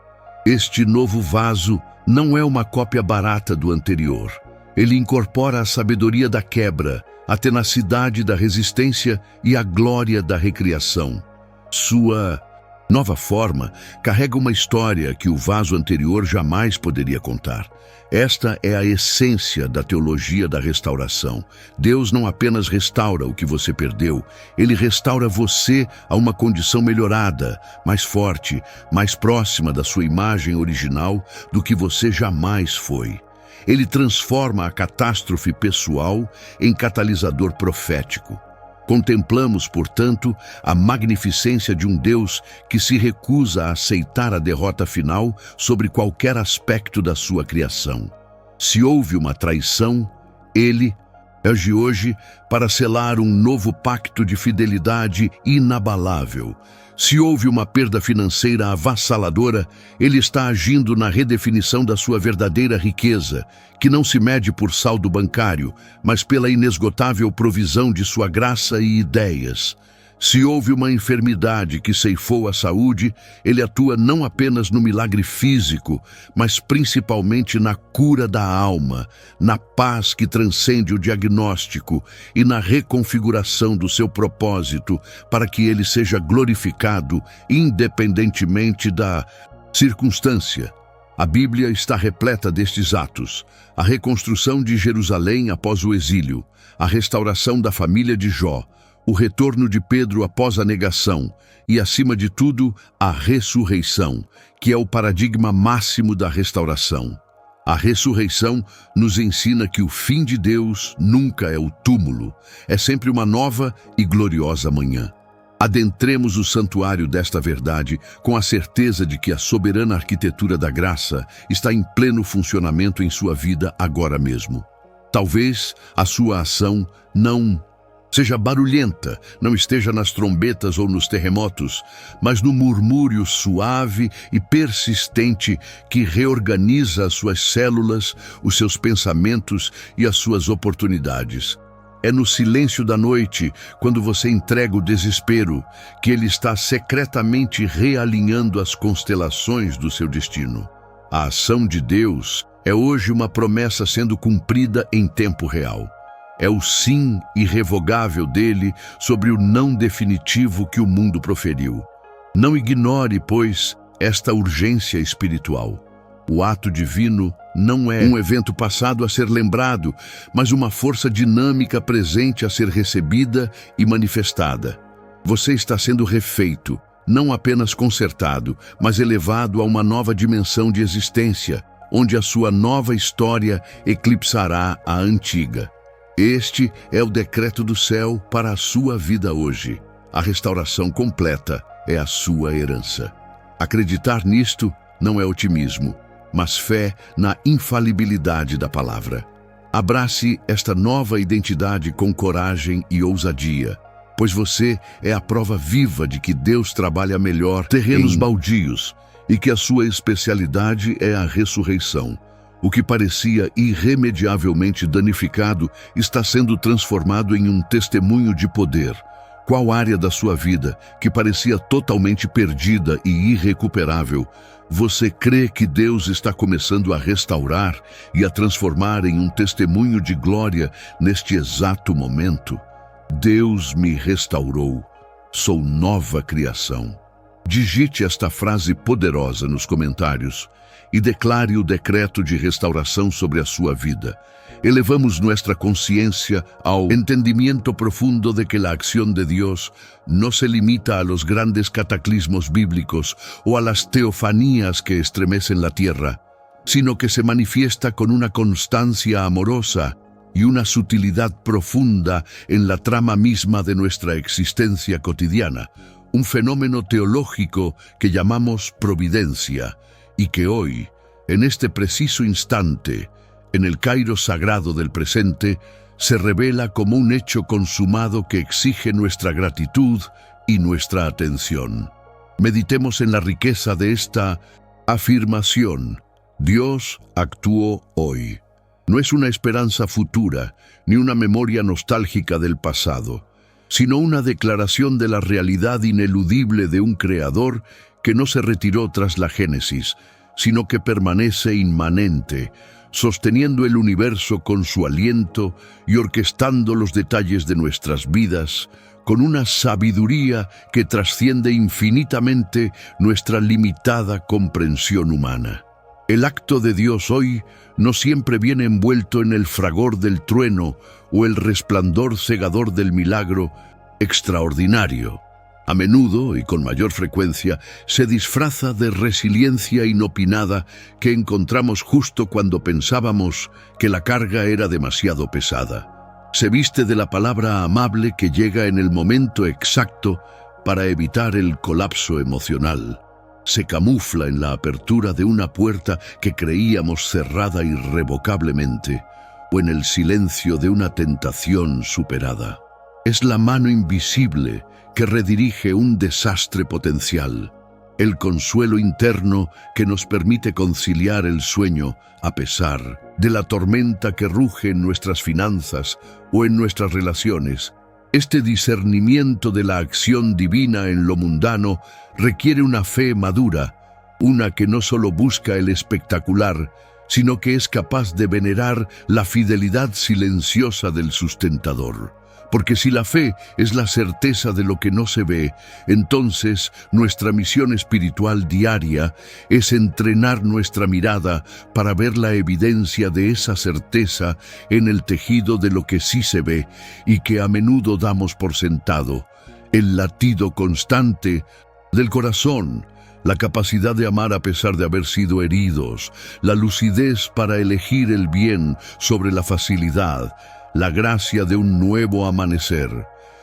Este novo vaso não é uma cópia barata do anterior. Ele incorpora a sabedoria da quebra, a tenacidade da resistência e a glória da recriação. Sua nova forma carrega uma história que o vaso anterior jamais poderia contar. Esta é a essência da teologia da restauração. Deus não apenas restaura o que você perdeu, Ele restaura você a uma condição melhorada, mais forte, mais próxima da sua imagem original do que você jamais foi. Ele transforma a catástrofe pessoal em catalisador profético. Contemplamos, portanto, a magnificência de um Deus que se recusa a aceitar a derrota final sobre qualquer aspecto da sua criação. Se houve uma traição, Ele age hoje para selar um novo pacto de fidelidade inabalável. Se houve uma perda financeira avassaladora, Ele está agindo na redefinição da sua verdadeira riqueza, que não se mede por saldo bancário, mas pela inesgotável provisão de sua graça e ideias. Se houve uma enfermidade que ceifou a saúde, Ele atua não apenas no milagre físico, mas principalmente na cura da alma, na paz que transcende o diagnóstico e na reconfiguração do seu propósito para que Ele seja glorificado independentemente da circunstância. A Bíblia está repleta destes atos: a reconstrução de Jerusalém após o exílio, a restauração da família de Jó, o retorno de Pedro após a negação e, acima de tudo, a ressurreição, que é o paradigma máximo da restauração. A ressurreição nos ensina que o fim de Deus nunca é o túmulo, é sempre uma nova e gloriosa manhã. Adentremos o santuário desta verdade com a certeza de que a soberana arquitetura da graça está em pleno funcionamento em sua vida agora mesmo. Talvez a sua ação não seja barulhenta, não esteja nas trombetas ou nos terremotos, mas no murmúrio suave e persistente que reorganiza as suas células, os seus pensamentos e as suas oportunidades. É no silêncio da noite, quando você entrega o desespero, que Ele está secretamente realinhando as constelações do seu destino. A ação de Deus é hoje uma promessa sendo cumprida em tempo real. É o sim irrevogável dele sobre o não definitivo que o mundo proferiu. Não ignore, pois, esta urgência espiritual. O ato divino não é um evento passado a ser lembrado, mas uma força dinâmica presente a ser recebida e manifestada. Você está sendo refeito, não apenas consertado, mas elevado a uma nova dimensão de existência, onde a sua nova história eclipsará a antiga. Este é o decreto do céu para a sua vida hoje. A restauração completa é a sua herança. Acreditar nisto não é otimismo, mas fé na infalibilidade da palavra. Abrace esta nova identidade com coragem e ousadia, pois você é a prova viva de que Deus trabalha melhor terrenos baldios e que a sua especialidade é a ressurreição. O que parecia irremediavelmente danificado está sendo transformado em um testemunho de poder. Qual área da sua vida, que parecia totalmente perdida e irrecuperável, você crê que Deus está começando a restaurar e a transformar em um testemunho de glória neste exato momento? Deus me restaurou. Sou nova criação. Digite esta frase poderosa nos comentários e declare o decreto de restauração sobre a sua vida. Elevamos nuestra conciencia ao entendimiento profundo de que la acción de Dios no se limita a los grandes cataclismos bíblicos o a las teofanías que estremecen la tierra, sino que se manifiesta con una constancia amorosa y una sutilidad profunda en la trama misma de nuestra existencia cotidiana, un fenómeno teológico que llamamos providencia, y que hoy, en este preciso instante, En el kairos sagrado del presente, se revela como un hecho consumado que exige nuestra gratitud y nuestra atención. Meditemos en la riqueza de esta afirmación. Dios actuó hoy. No es una esperanza futura, ni una memoria nostálgica del pasado, sino una declaración de la realidad ineludible de un creador que no se retiró tras la Génesis, sino que permanece inmanente, sosteniendo el universo con su aliento y orquestando los detalles de nuestras vidas con una sabiduría que trasciende infinitamente nuestra limitada comprensión humana. El acto de Dios hoy no siempre viene envuelto en el fragor del trueno o el resplandor cegador del milagro extraordinario. A menudo, y con mayor frecuencia, se disfraza de resiliencia inopinada que encontramos justo cuando pensábamos que la carga era demasiado pesada. Se viste de la palabra amable que llega en el momento exacto para evitar el colapso emocional. Se camufla en la apertura de una puerta que creíamos cerrada irrevocablemente, o en el silencio de una tentación superada. Es la mano invisible que redirige un desastre potencial, el consuelo interno que nos permite conciliar el sueño a pesar de la tormenta que ruge en nuestras finanzas o en nuestras relaciones. Este discernimiento de la acción divina en lo mundano requiere una fe madura, una que no solo busca el espectacular, sino que es capaz de venerar la fidelidad silenciosa del sustentador. Porque si la fe es la certeza de lo que no se ve, entonces nuestra misión espiritual diaria es entrenar nuestra mirada para ver la evidencia de esa certeza en el tejido de lo que sí se ve y que a menudo damos por sentado: el latido constante del corazón, la capacidad de amar a pesar de haber sido heridos, la lucidez para elegir el bien sobre la facilidad, la gracia de un nuevo amanecer.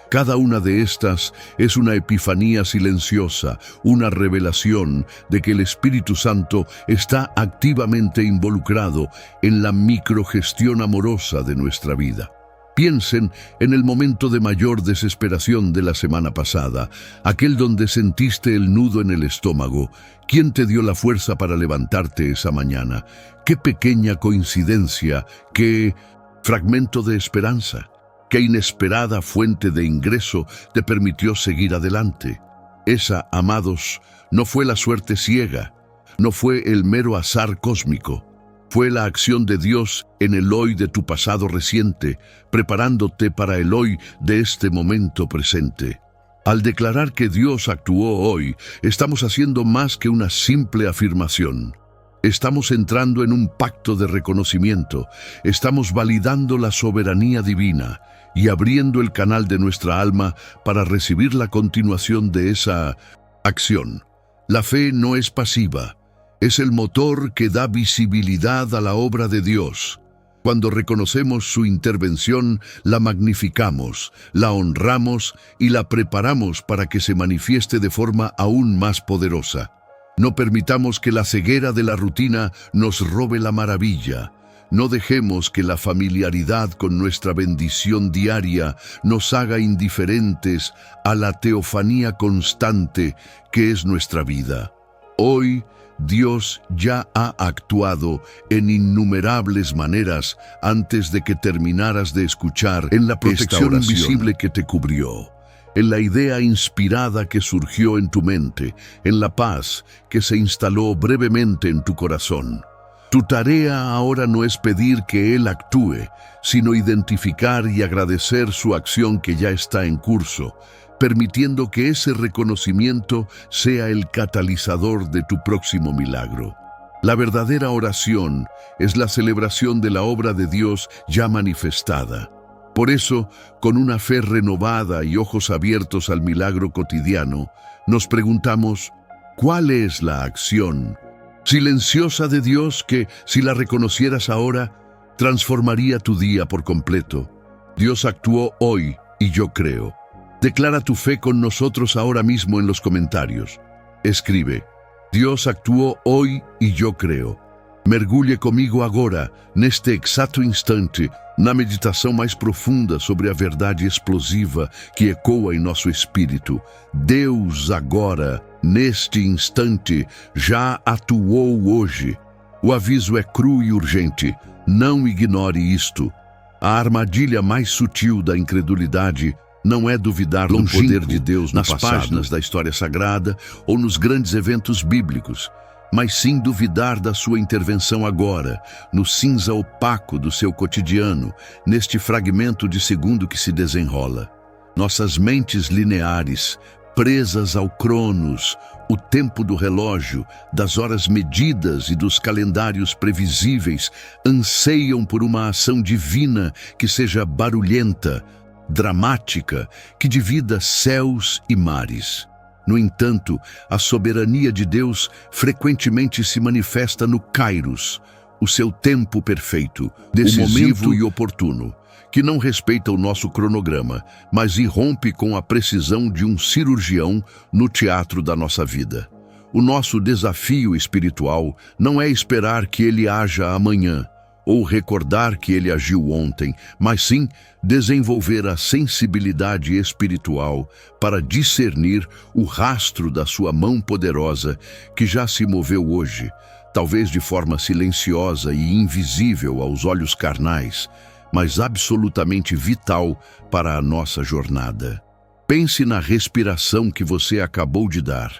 Cada una de estas es una epifanía silenciosa, una revelación de que el Espíritu Santo está activamente involucrado en la microgestión amorosa de nuestra vida. Piensen en el momento de mayor desesperación de la semana pasada, aquel donde sentiste el nudo en el estómago. ¿Quién te dio la fuerza para levantarte esa mañana? ¡Qué pequeña coincidencia! ¡Qué fragmento de esperanza! ¡Qué inesperada fuente de ingreso te permitió seguir adelante! Esa, amados, no fue la suerte ciega, no fue el mero azar cósmico. Fue la acción de Dios en el hoy de tu pasado reciente, preparándote para el hoy de este momento presente. Al declarar que Dios actuó hoy, estamos haciendo más que una simple afirmación. Estamos entrando en un pacto de reconocimiento, estamos validando la soberanía divina y abriendo el canal de nuestra alma para recibir la continuación de esa acción. La fe no es pasiva, es el motor que da visibilidad a la obra de Dios. Cuando reconocemos su intervención, la magnificamos, la honramos y la preparamos para que se manifieste de forma aún más poderosa. No permitamos que la ceguera de la rutina nos robe la maravilla. No dejemos que la familiaridad con nuestra bendición diaria nos haga indiferentes a la teofanía constante que es nuestra vida. Hoy, Dios ya ha actuado en innumerables maneras antes de que terminaras de escuchar en la protección invisible que te cubrió, en la idea inspirada que surgió en tu mente, en la paz que se instaló brevemente en tu corazón. Tu tarea ahora no es pedir que Él actúe, sino identificar y agradecer su acción que ya está en curso, permitiendo que ese reconocimiento sea el catalizador de tu próximo milagro. La verdadera oración es la celebración de la obra de Dios ya manifestada. Por eso, con una fe renovada y ojos abiertos al milagro cotidiano, nos preguntamos: ¿cuál es la acción silenciosa de Dios que, si la reconocieras ahora, transformaría tu día por completo? Dios actuó hoy y yo creo. Declara tu fe con nosotros ahora mismo en los comentarios. Escribe: Dios actuó hoy y yo creo. Mergulhe comigo agora, neste exato instante, na meditação mais profunda sobre a verdade explosiva que ecoa em nosso espírito. Deus agora, neste instante, já atuou hoje. O aviso é cru e urgente. Não ignore isto. A armadilha mais sutil da incredulidade não é duvidar do poder de Deus nas páginas da história sagrada ou nos grandes eventos bíblicos, mas sim duvidar da sua intervenção agora, no cinza opaco do seu cotidiano, neste fragmento de segundo que se desenrola. Nossas mentes lineares, presas ao cronos, o tempo do relógio, das horas medidas e dos calendários previsíveis, anseiam por uma ação divina que seja barulhenta, dramática, que divida céus e mares. No entanto, a soberania de Deus frequentemente se manifesta no Kairos, o seu tempo perfeito, decisivo e oportuno, que não respeita o nosso cronograma, mas irrompe com a precisão de um cirurgião no teatro da nossa vida. O nosso desafio espiritual não é esperar que ele haja amanhã, ou recordar que ele agiu ontem, mas sim desenvolver a sensibilidade espiritual para discernir o rastro da sua mão poderosa que já se moveu hoje, talvez de forma silenciosa e invisível aos olhos carnais, mas absolutamente vital para a nossa jornada. Pense na respiração que você acabou de dar.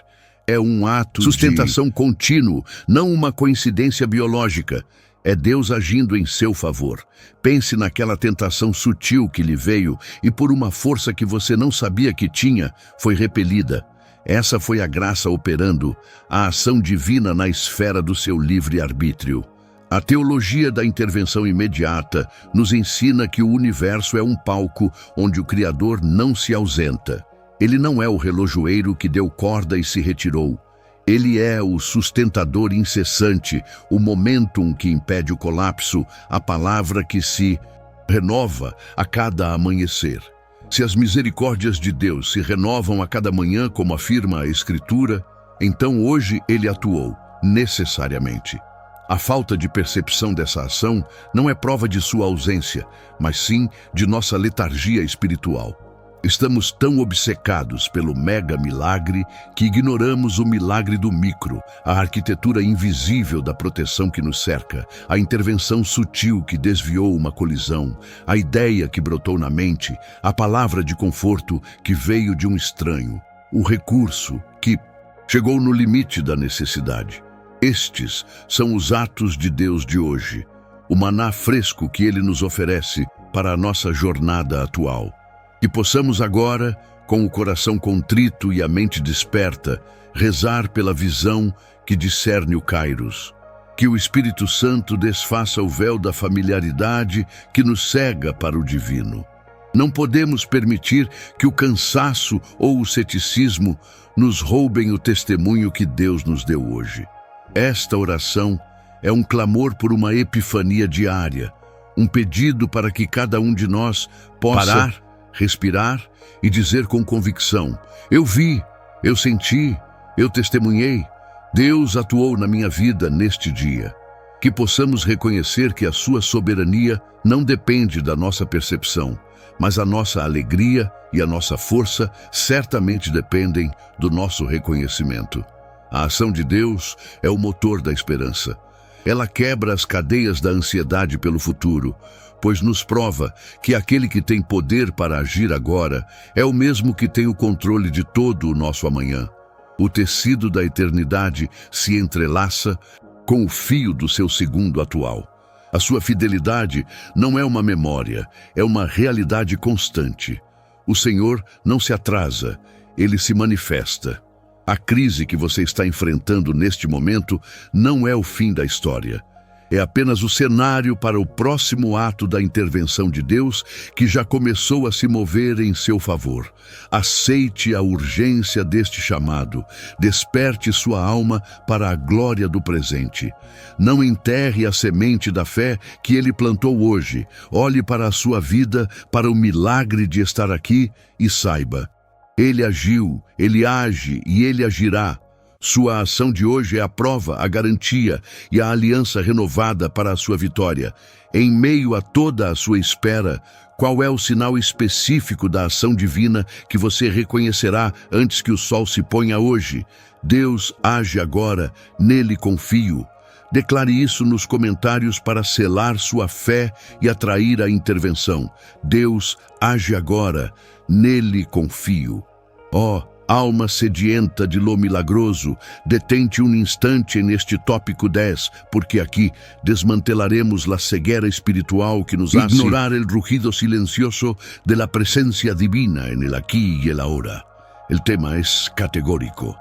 É um ato de sustentação contínuo, não uma coincidência biológica. É Deus agindo em seu favor. Pense naquela tentação sutil que lhe veio e por uma força que você não sabia que tinha, foi repelida. Essa foi a graça operando, a ação divina na esfera do seu livre-arbítrio. A teologia da intervenção imediata nos ensina que o universo é um palco onde o Criador não se ausenta. Ele não é o relojoeiro que deu corda e se retirou. Ele é o sustentador incessante, o momentum que impede o colapso, a palavra que se renova a cada amanhecer. Se as misericórdias de Deus se renovam a cada manhã, como afirma a Escritura, então hoje ele atuou, necessariamente. A falta de percepção dessa ação não é prova de sua ausência, mas sim de nossa letargia espiritual. Estamos tão obcecados pelo mega milagre que ignoramos o milagre do micro, a arquitetura invisível da proteção que nos cerca, a intervenção sutil que desviou uma colisão, a ideia que brotou na mente, a palavra de conforto que veio de um estranho, o recurso que chegou no limite da necessidade. Estes são os atos de Deus de hoje, o maná fresco que Ele nos oferece para a nossa jornada atual. Que possamos agora, com o coração contrito e a mente desperta, rezar pela visão que discerne o Kairos. Que o Espírito Santo desfaça o véu da familiaridade que nos cega para o divino. Não podemos permitir que o cansaço ou o ceticismo nos roubem o testemunho que Deus nos deu hoje. Esta oração é um clamor por uma epifania diária, um pedido para que cada um de nós possa parar, respirar e dizer com convicção: eu vi, eu senti, eu testemunhei, Deus atuou na minha vida neste dia. Que possamos reconhecer que a sua soberania não depende da nossa percepção, mas a nossa alegria e a nossa força certamente dependem do nosso reconhecimento. A ação de Deus é o motor da esperança. Ela quebra as cadeias da ansiedade pelo futuro, pois nos prova que aquele que tem poder para agir agora é o mesmo que tem o controle de todo o nosso amanhã. O tecido da eternidade se entrelaça com o fio do seu segundo atual. A sua fidelidade não é uma memória, é uma realidade constante. O Senhor não se atrasa, Ele se manifesta. A crise que você está enfrentando neste momento não é o fim da história. É apenas o cenário para o próximo ato da intervenção de Deus que já começou a se mover em seu favor. Aceite a urgência deste chamado. Desperte sua alma para a glória do presente. Não enterre a semente da fé que Ele plantou hoje. Olhe para a sua vida, para o milagre de estar aqui e saiba: Ele agiu, Ele age e Ele agirá. Sua ação de hoje é a prova, a garantia e a aliança renovada para a sua vitória. Em meio a toda a sua espera, qual é o sinal específico da ação divina que você reconhecerá antes que o sol se ponha hoje? Deus age agora, nele confio. Declare isso nos comentários para selar sua fé e atrair a intervenção. Deus age agora, nele confio. Ó, alma sedienta de lo milagroso, detente um instante neste tópico 10, porque aqui desmantelaremos la ceguera espiritual que nos hace ignorar el rugido silencioso de la presencia divina en el aquí y el ahora. El tema es categórico.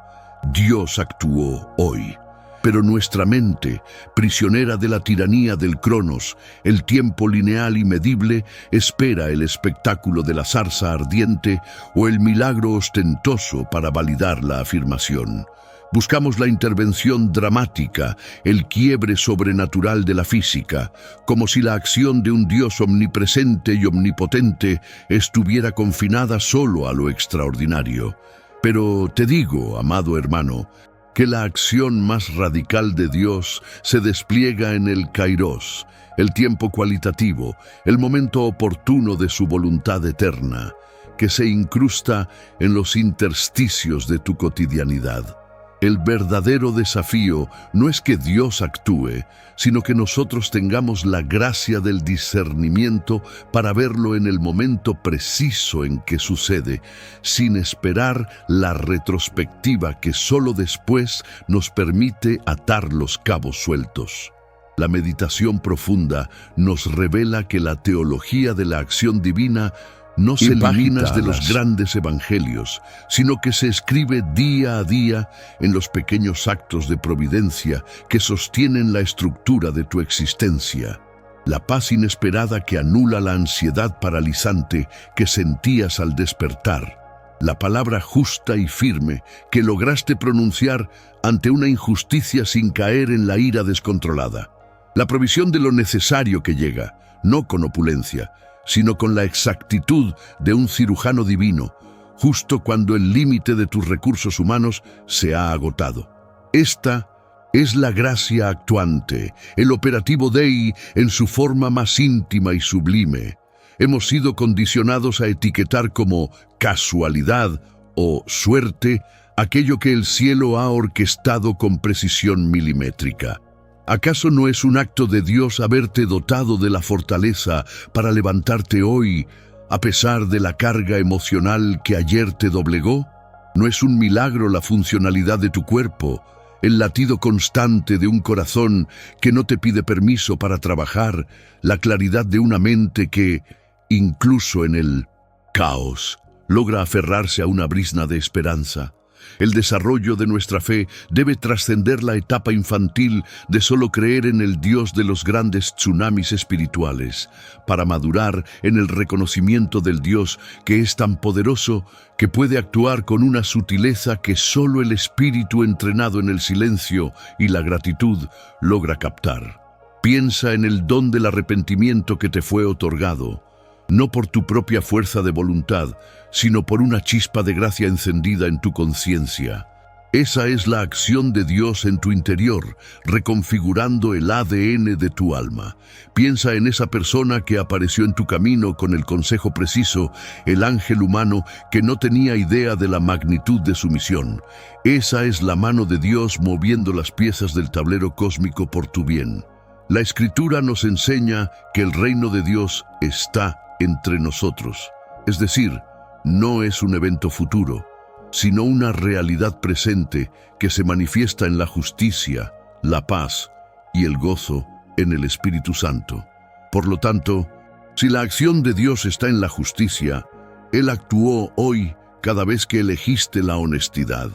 Dios actuó hoy. Pero nuestra mente, prisionera de la tiranía del cronos, el tiempo lineal y medible, espera el espectáculo de la zarza ardiente o el milagro ostentoso para validar la afirmación. Buscamos la intervención dramática, el quiebre sobrenatural de la física, como si la acción de un Dios omnipresente y omnipotente estuviera confinada solo a lo extraordinario. Pero te digo, amado hermano, que la acción más radical de Dios se despliega en el kairos, el tiempo cualitativo, el momento oportuno de su voluntad eterna, que se incrusta en los intersticios de tu cotidianidad. El verdadero desafío no es que Dios actúe, sino que nosotros tengamos la gracia del discernimiento para verlo en el momento preciso en que sucede, sin esperar la retrospectiva que solo después nos permite atar los cabos sueltos. La meditación profunda nos revela que la teología de la acción divina no se limita de los grandes evangelios, sino que se escribe día a día en los pequeños actos de providencia que sostienen la estructura de tu existencia. La paz inesperada que anula la ansiedad paralizante que sentías al despertar. La palabra justa y firme que lograste pronunciar ante una injusticia sin caer en la ira descontrolada. La provisión de lo necesario que llega, no con opulencia, sino con la exactitud de un cirujano divino, justo cuando el límite de tus recursos humanos se ha agotado. Esta es la gracia actuante, el operativo Dei en su forma más íntima y sublime. Hemos sido condicionados a etiquetar como casualidad o suerte aquello que el cielo ha orquestado con precisión milimétrica. ¿Acaso no es un acto de Dios haberte dotado de la fortaleza para levantarte hoy, a pesar de la carga emocional que ayer te doblegó? ¿No es un milagro la funcionalidad de tu cuerpo, el latido constante de un corazón que no te pide permiso para trabajar, la claridad de una mente que, incluso en el caos, logra aferrarse a una brizna de esperanza? El desarrollo de nuestra fe debe trascender la etapa infantil de solo creer en el Dios de los grandes tsunamis espirituales, para madurar en el reconocimiento del Dios que es tan poderoso que puede actuar con una sutileza que solo el espíritu entrenado en el silencio y la gratitud logra captar. Piensa en el don del arrepentimiento que te fue otorgado, no por tu propia fuerza de voluntad, sino por una chispa de gracia encendida en tu conciencia. Esa es la acción de Dios en tu interior, reconfigurando el ADN de tu alma. Piensa en esa persona que apareció en tu camino con el consejo preciso, el ángel humano que no tenía idea de la magnitud de su misión. Esa es la mano de Dios moviendo las piezas del tablero cósmico por tu bien. La Escritura nos enseña que el reino de Dios está entre nosotros, es decir, no es un evento futuro, sino una realidad presente que se manifiesta en la justicia, la paz y el gozo en el Espíritu Santo. Por lo tanto, si la acción de Dios está en la justicia, Él actuó hoy cada vez que elegiste la honestidad.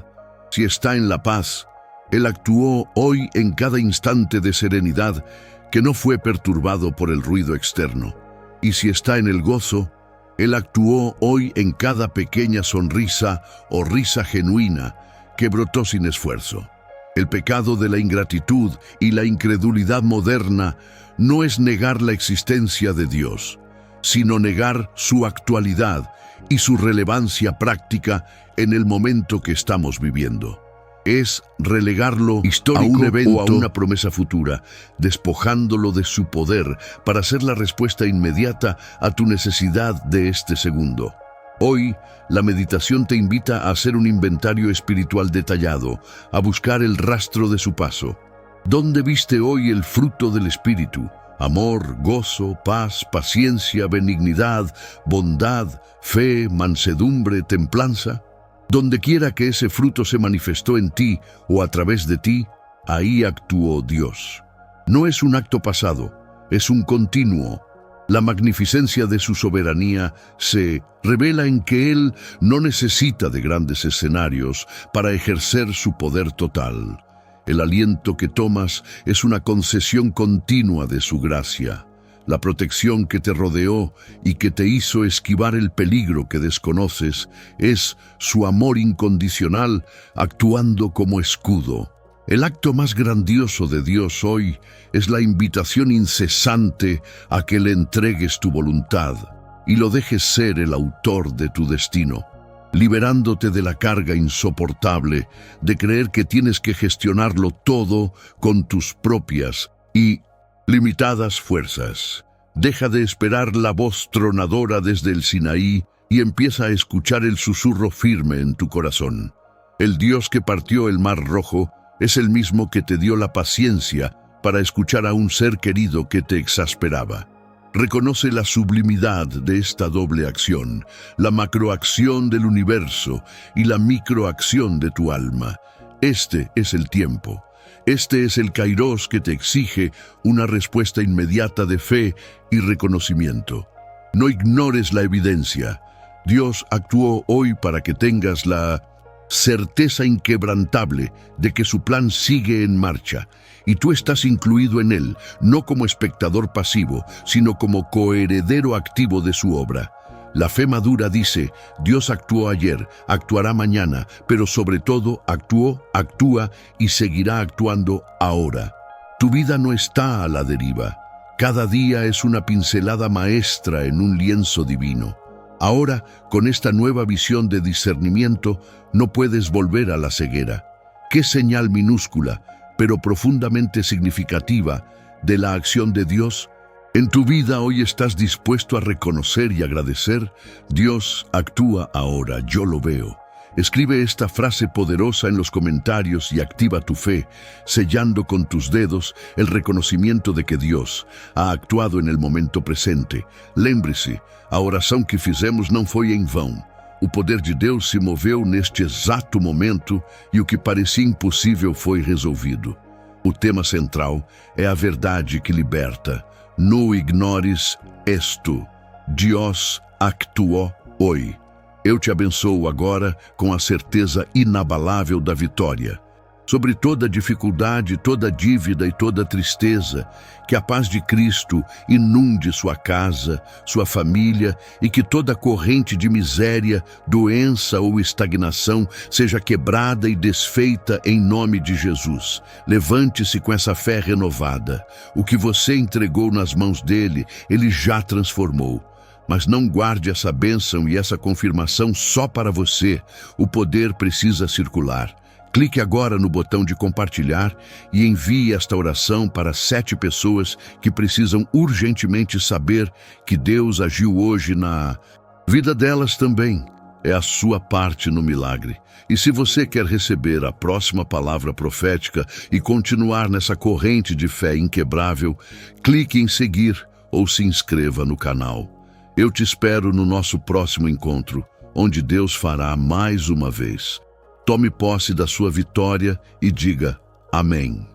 Si está en la paz, Él actuó hoy en cada instante de serenidad que no fue perturbado por el ruido externo. Y si está en el gozo, Él actuó hoy en cada pequeña sonrisa o risa genuina que brotó sin esfuerzo. El pecado de la ingratitud y la incredulidad moderna no es negar la existencia de Dios, sino negar su actualidad y su relevancia práctica en el momento que estamos viviendo. Es relegarlo histórico a un evento o a una promesa futura, despojándolo de su poder para ser la respuesta inmediata a tu necesidad de este segundo. Hoy, la meditación te invita a hacer un inventario espiritual detallado, a buscar el rastro de su paso. ¿Dónde viste hoy el fruto del Espíritu? Amor, gozo, paz, paciencia, benignidad, bondad, fe, mansedumbre, templanza. Donde quiera que ese fruto se manifestó en ti o a través de ti, ahí actuó Dios. No es un acto pasado, es un continuo. La magnificencia de su soberanía se revela en que Él no necesita de grandes escenarios para ejercer su poder total. El aliento que tomas es una concesión continua de su gracia. La protección que te rodeó y que te hizo esquivar el peligro que desconoces es su amor incondicional actuando como escudo. El acto más grandioso de Dios hoy es la invitación incesante a que le entregues tu voluntad y lo dejes ser el autor de tu destino, liberándote de la carga insoportable de creer que tienes que gestionarlo todo con tus propias y limitadas fuerzas. Deja de esperar la voz tronadora desde el Sinaí y empieza a escuchar el susurro firme en tu corazón. El Dios que partió el Mar Rojo es el mismo que te dio la paciencia para escuchar a un ser querido que te exasperaba. Reconoce la sublimidad de esta doble acción, la macroacción del universo y la microacción de tu alma. Este es el tiempo. Este es el Kairos que te exige una respuesta inmediata de fe y reconocimiento. No ignores la evidencia. Dios actuó hoy para que tengas la certeza inquebrantable de que su plan sigue en marcha y tú estás incluido en él, no como espectador pasivo, sino como coheredero activo de su obra. La fe madura dice, Dios actuó ayer, actuará mañana, pero sobre todo actuó, actúa y seguirá actuando ahora. Tu vida no está a la deriva. Cada día es una pincelada maestra en un lienzo divino. Ahora, con esta nueva visión de discernimiento, no puedes volver a la ceguera. Qué señal minúscula, pero profundamente significativa, de la acción de Dios. En tu vida hoy estás dispuesto a reconocer y agradecer. Dios actúa ahora, yo lo veo. Escribe esta frase poderosa en los comentarios y activa tu fe, sellando con tus dedos el reconocimiento de que Deus ha actuado en el momento presente. Lembre-se, a oração que fizemos não foi em vão. O poder de Deus se moveu neste exato momento e o que parecia impossível foi resolvido. O tema central é a verdade que liberta. No ignores esto. Dios actuó hoy. Eu te abençoo agora com a certeza inabalável da vitória. Sobre toda dificuldade, toda dívida e toda tristeza, que a paz de Cristo inunde sua casa, sua família e que toda corrente de miséria, doença ou estagnação seja quebrada e desfeita em nome de Jesus. Levante-se com essa fé renovada. O que você entregou nas mãos dele, ele já transformou. Mas não guarde essa bênção e essa confirmação só para você. O poder precisa circular. Clique agora no botão de compartilhar e envie esta oração para 7 pessoas que precisam urgentemente saber que Deus agiu hoje na vida delas também. É a sua parte no milagre. E se você quer receber a próxima palavra profética e continuar nessa corrente de fé inquebrável, clique em seguir ou se inscreva no canal. Eu te espero no nosso próximo encontro, onde Deus fará mais uma vez. Tome posse da sua vitória e diga amém.